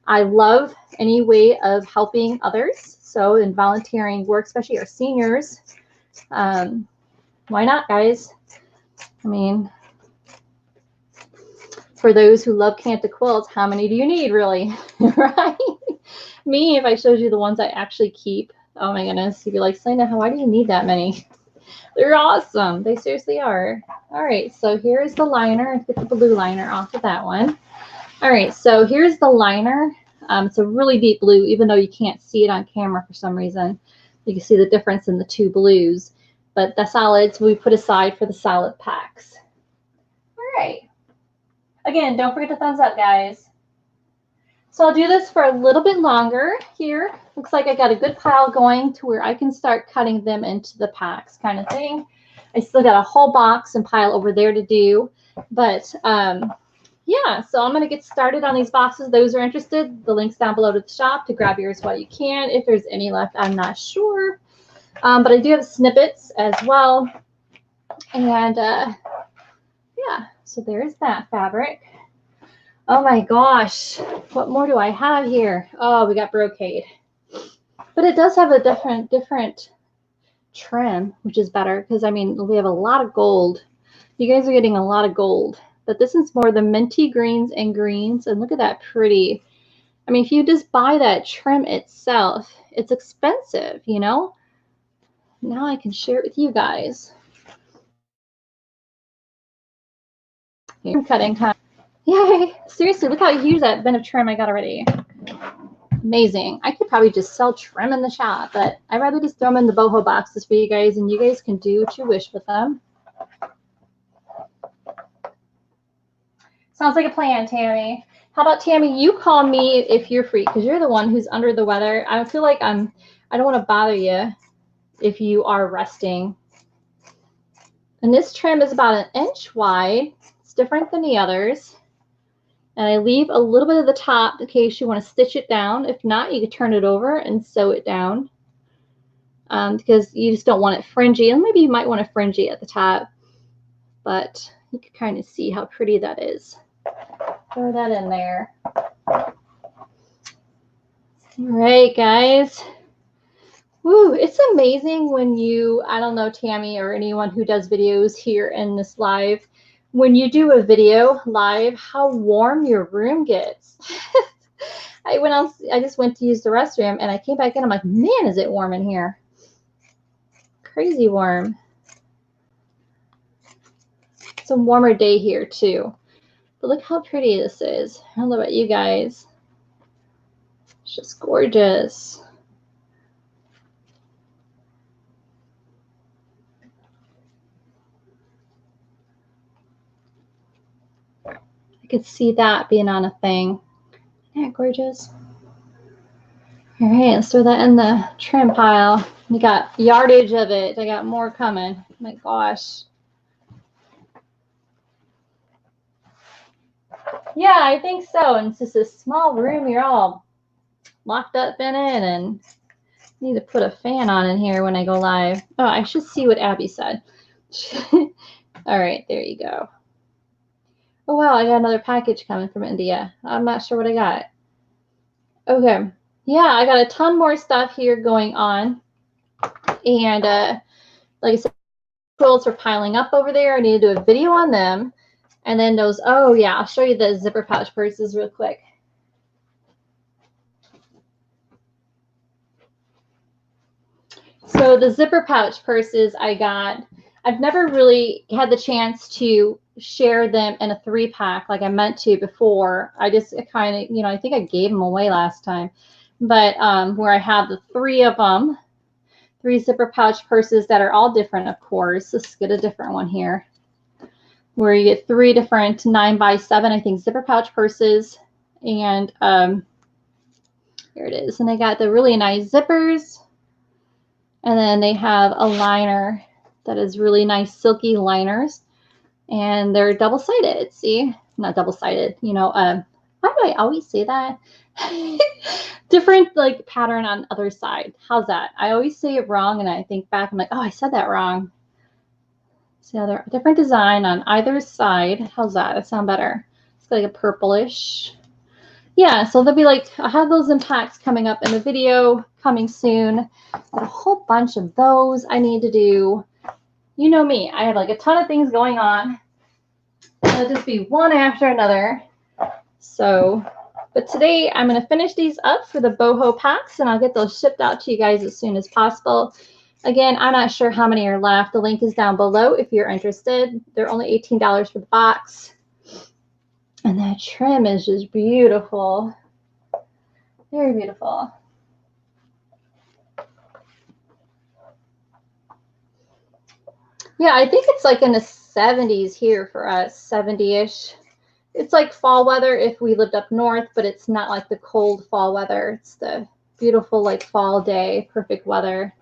Speaker 1: I love any way of helping others. So in volunteering work, especially our seniors, why not, guys? I mean, for those who love Kanta quilts, how many do you need, really? Right? Me, if I showed you the ones I actually keep, oh my goodness, you'd be like, Selena, why do you need that many? They're awesome. They seriously are. All right, so here's the liner. Get the blue liner off of that one. All right, so here's the liner. It's a really deep blue, even though you can't see it on camera for some reason. You can see the difference in the two blues. But the solids we put aside for the solid packs. All right. Again, don't forget to thumbs up, guys. So I'll do this for a little bit longer here. Looks like I got a good pile going to where I can start cutting them into the packs kind of thing. I still got a whole box and pile over there to do. But yeah, so I'm going to get started on these boxes. Those who are interested, the link's down below to the shop to grab yours while you can. If there's any left, I'm not sure. But I do have snippets as well. And yeah, So there's that fabric. Oh my gosh, what more do I have here? Oh, we got brocade. But it does have a different trim, which is better because, I mean, we have a lot of gold. You guys are getting a lot of gold. But this is more the minty greens and greens. And look at that pretty. I mean, if you just buy that trim itself, it's expensive, you know? Now I can share it with you guys. Here, cutting time. Yay! Seriously, look how huge that bin of trim I got already. Amazing. I could probably just sell trim in the shop, but I'd rather just throw them in the boho boxes for you guys, and you guys can do what you wish with them. Sounds like a plan, Tammy. How about, Tammy, you call me if you're free, because you're the one who's under the weather. I feel like I don't want to bother you if you are resting. And this trim is about 1 inch wide. It's different than the others. And I leave a little bit of the top in case you want to stitch it down. If not, you can turn it over and sew it down because you just don't want it fringy. And maybe you might want it fringy at the top, but you can kind of see how pretty that is. Throw that in there. All right, guys. Woo, it's amazing when you, I don't know, Tammy or anyone who does videos here in this live, when you do a video live, how warm your room gets. I just went to use the restroom and I came back in. I'm like, man, is it warm in here? Crazy warm. It's a warmer day here too. But look how pretty this is. I don't know about you guys. It's just gorgeous. I could see that being on a thing. Isn't that gorgeous? All right, let's throw that in the trim pile. We got yardage of it. I got more coming. Oh my gosh. Yeah, I think so. And it's just a small room. You're all locked up in it, and I need to put a fan on in here when I go live. Oh, I should see what Abby said. All right, there you go. Oh, wow, I got another package coming from India. I'm not sure what I got. Okay. Yeah, I got a ton more stuff here going on. And like I said, quilts are piling up over there. I need to do a video on them. And then those, oh yeah, I'll show you the zipper pouch purses real quick. So the zipper pouch purses I got, I've never really had the chance to share them in a 3-pack like I meant to before. I just kind of, you know, I think I gave them away last time. But where I have the 3 of them, 3 zipper pouch purses that are all different, of course. Let's get a different one here. Where you get 3 different 9x7, I think, zipper pouch purses. And here it is. And they got the really nice zippers. And then they have a liner that is really nice silky liners. And they're double-sided. See? Not double-sided. You know, why do I always say that? Different like pattern on other side. How's that? I always say it wrong and I think back, I'm like, oh, I said that wrong. See how they're different design on either side. How's that? That sound better? It's like a purplish. Yeah, so they'll be like, I have those in packs coming up in the video coming soon. Got a whole bunch of those I need to do. You know me, I have like a ton of things going on. It'll just be one after another. So, but today I'm going to finish these up for the boho packs and I'll get those shipped out to you guys as soon as possible. Again, I'm not sure how many are left. The link is down below if you're interested. They're only $18 for the box. And that trim is just beautiful. Very beautiful. Yeah, I think it's like in the 70s here for us, 70-ish. It's like fall weather if we lived up north, but it's not like the cold fall weather. It's the beautiful like fall day, perfect weather.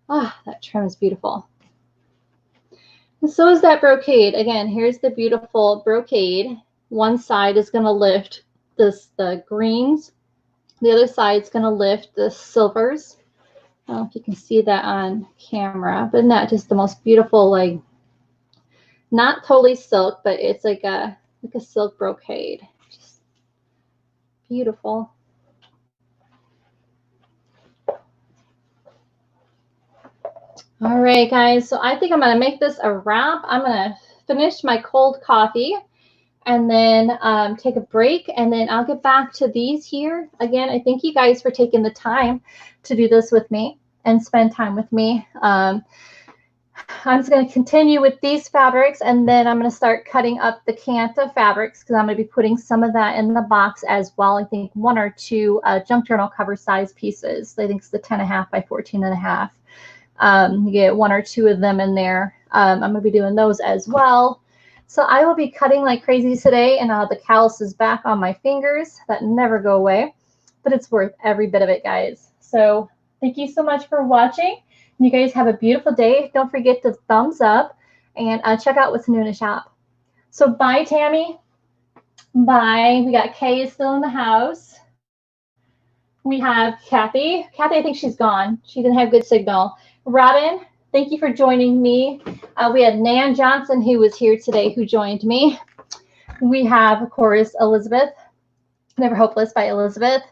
Speaker 1: Ah, that trim is beautiful. And so is that brocade. Again, here's the beautiful brocade. One side is going to lift the greens. The other side is going to lift the silvers. I don't know if you can see that on camera, but isn't that just the most beautiful like Not totally silk, but it's like a silk brocade. Just beautiful. All right, guys. So I think I'm gonna make this a wrap. I'm gonna finish my cold coffee and then take a break, and then I'll get back to these here. Again, I thank you guys for taking the time to do this with me and spend time with me. I'm just going to continue with these fabrics, and then I'm going to start cutting up the Canta fabrics because I'm going to be putting some of that in the box as well. I think 1 or 2 junk journal cover size pieces. I think it's the 10.5 by 14.5. You get 1 or 2 of them in there. I'm going to be doing those as well. So I will be cutting like crazy today, and I'll have the calluses back on my fingers that never go away, but it's worth every bit of it, guys. So thank you so much for watching. You guys have a beautiful day. Don't forget to thumbs up and check out what's new in the shop. So bye, Tammy. Bye. We got Kay is still in the house. We have Kathy. Kathy, I think she's gone. She didn't have good signal. Robin, thank you for joining me. We had Nan Johnson, who was here today, who joined me. We have, of course, Elizabeth, Never Hopeless by Elizabeth.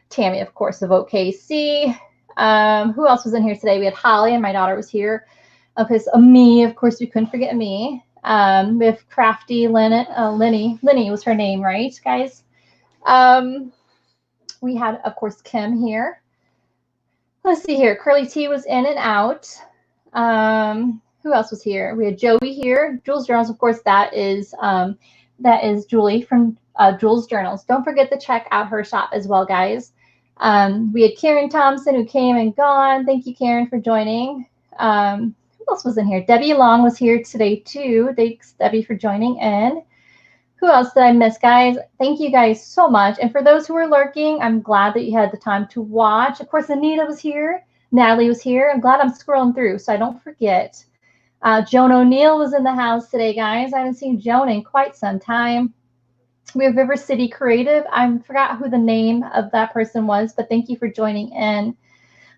Speaker 1: Tammy, of course, of OKC. Who else was in here today? We had Holly, and my daughter was here. Okay, so me, of course, we couldn't forget me. We have Crafty Lenny. Lenny was her name, right, guys? We had, of course, Kim here. Let's see here. Curly T was in and out. Who else was here? We had Joey here. Jules Journals, of course, that is Julie from Jules Journals. Don't forget to check out her shop as well, guys. We had Karen Thompson, who came and gone. Thank you, Karen, for joining. Who else was in here? Debbie Long was here today, too. Thanks, Debbie, for joining in. Who else did I miss, guys? Thank you guys so much. And for those who are lurking, I'm glad that you had the time to watch. Of course, Anita was here. Natalie was here. I'm glad I'm scrolling through, so I don't forget. Joan O'Neill was in the house today, guys. I haven't seen Joan in quite some time. We have River City Creative. I forgot who the name of that person was, but thank you for joining in.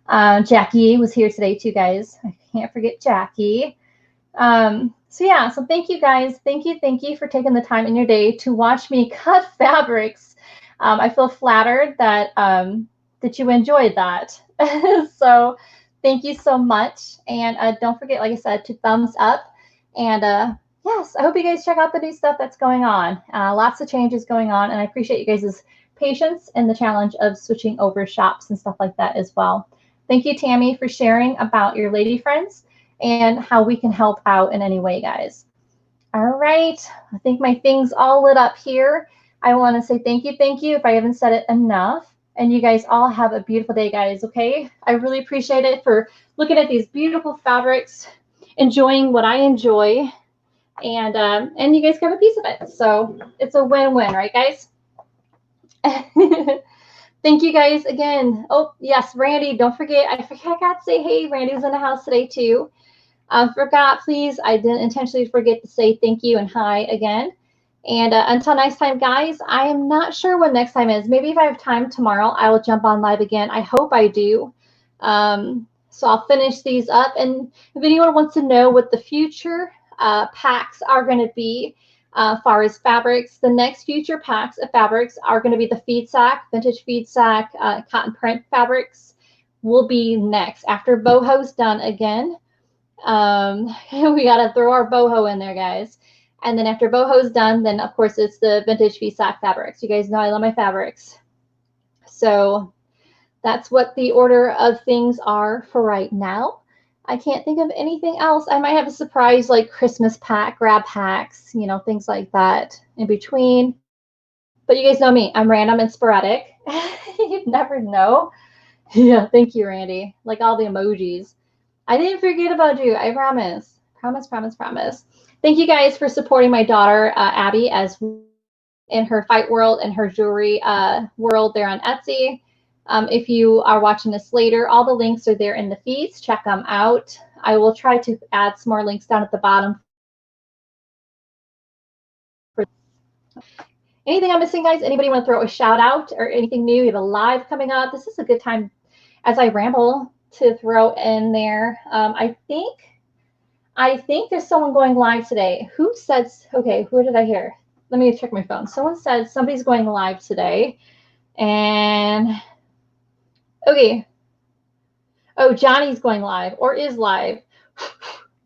Speaker 1: Jackie was here today too, guys. I can't forget Jackie. So thank you guys. Thank you for taking the time in your day to watch me cut fabrics. I feel flattered that that you enjoyed that. So thank you so much. And don't forget, like I said, to thumbs up. And yes, I hope you guys check out the new stuff that's going on. Lots of changes going on, and I appreciate you guys' patience in the challenge of switching over shops and stuff like that as well. Thank you, Tammy, for sharing about your lady friends and how we can help out in any way, guys. All right, I think my thing's all lit up here. I want to say thank you if I haven't said it enough. And you guys all have a beautiful day, guys, okay? I really appreciate it for looking at these beautiful fabrics, enjoying what I enjoy, and you guys get a piece of it. So it's a win-win, right, guys? Thank you guys again. Oh, yes, Randy, don't forget. I forgot to say, hey, Randy was in the house today too. Forgot, please. I didn't intentionally forget to say thank you and hi again. And until next time, guys, I am not sure when next time is. Maybe if I have time tomorrow, I will jump on live again. I hope I do. So I'll finish these up. And if anyone wants to know what the future packs are going to be, far as fabrics, the next future packs of fabrics are going to be the feed sack, vintage feed sack, cotton print fabrics will be next after boho's done again. We got to throw our boho in there, guys. And then after boho's done, then of course it's the vintage feed sack fabrics. You guys know I love my fabrics. So that's what the order of things are for right now. I can't think of anything else. I might have a surprise like Christmas pack, grab packs, you know, things like that in between. But you guys know me. I'm random and sporadic. You never know. Yeah, thank you, Randy. Like all the emojis. I didn't forget about you. I promise. Promise. Thank you guys for supporting my daughter, Abby, as in her fight world and her jewelry world there on Etsy. If you are watching this later, all the links are there in the feeds. Check them out. I will try to add some more links down at the bottom. Anything I'm missing, guys? Anybody want to throw a shout out or anything new? You have a live coming up. This is a good time as I ramble to throw in there. I think I think there's someone going live today. Who said, okay, who did I hear? Let me check my phone. Someone said somebody's going live today. And, okay. Oh, Johnny's going live or is live.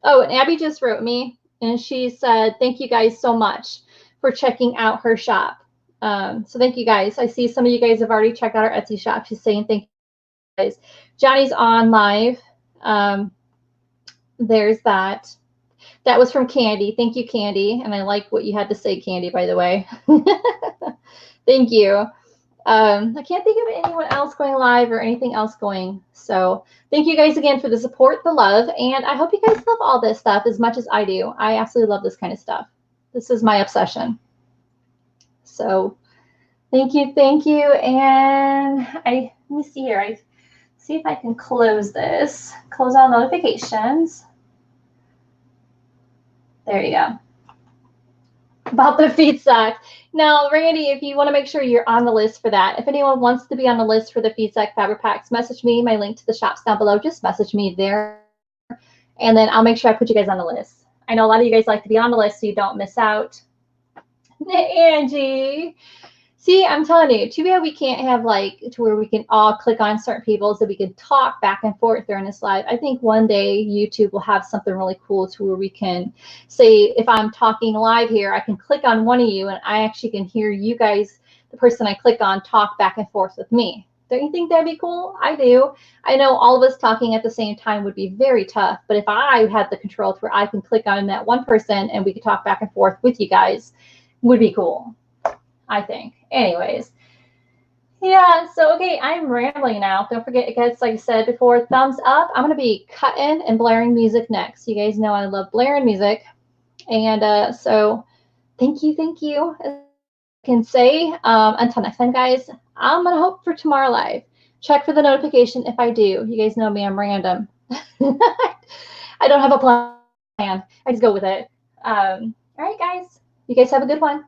Speaker 1: Oh, and Abby just wrote me and she said, thank you guys so much for checking out her shop. So thank you guys. I see some of you guys have already checked out our Etsy shop. She's saying thank you guys. Johnny's on live. There's that. That was from Candy. Thank you, Candy. And I like what you had to say, Candy, by the way. Thank you. I can't think of anyone else going live or anything else going. So thank you guys again for the support, the love, and I hope you guys love all this stuff as much as I do. I absolutely love this kind of stuff. This is my obsession. So thank you, and let me see here. I see if I can close this. Close all notifications. There you go. About the feed sack. Now, Randy, if you want to make sure you're on the list for that, if anyone wants to be on the list for the feed sack fabric packs, message me. My link to the shop's down below. Just message me there, and then I'll make sure I put you guys on the list. I know a lot of you guys like to be on the list so you don't miss out. Angie. See, I'm telling you, too bad we can't have like to where we can all click on certain people so we can talk back and forth during this live. I think one day YouTube will have something really cool to where we can say, if I'm talking live here, I can click on one of you and I actually can hear you guys, the person I click on, talk back and forth with me. Don't you think that'd be cool? I do. I know all of us talking at the same time would be very tough, but if I had the control to where I can click on that one person and we could talk back and forth with you guys, would be cool, I think. Anyways, yeah, so okay, I'm rambling now. Don't forget, guys, like I said before, thumbs up. I'm going to be cutting and blaring music next. You guys know I love blaring music. And so thank you. I can say until next time, guys, I'm going to hope for tomorrow live. Check for the notification if I do. You guys know me, I'm random. I don't have a plan. I just go with it. All right, guys, you guys have a good one.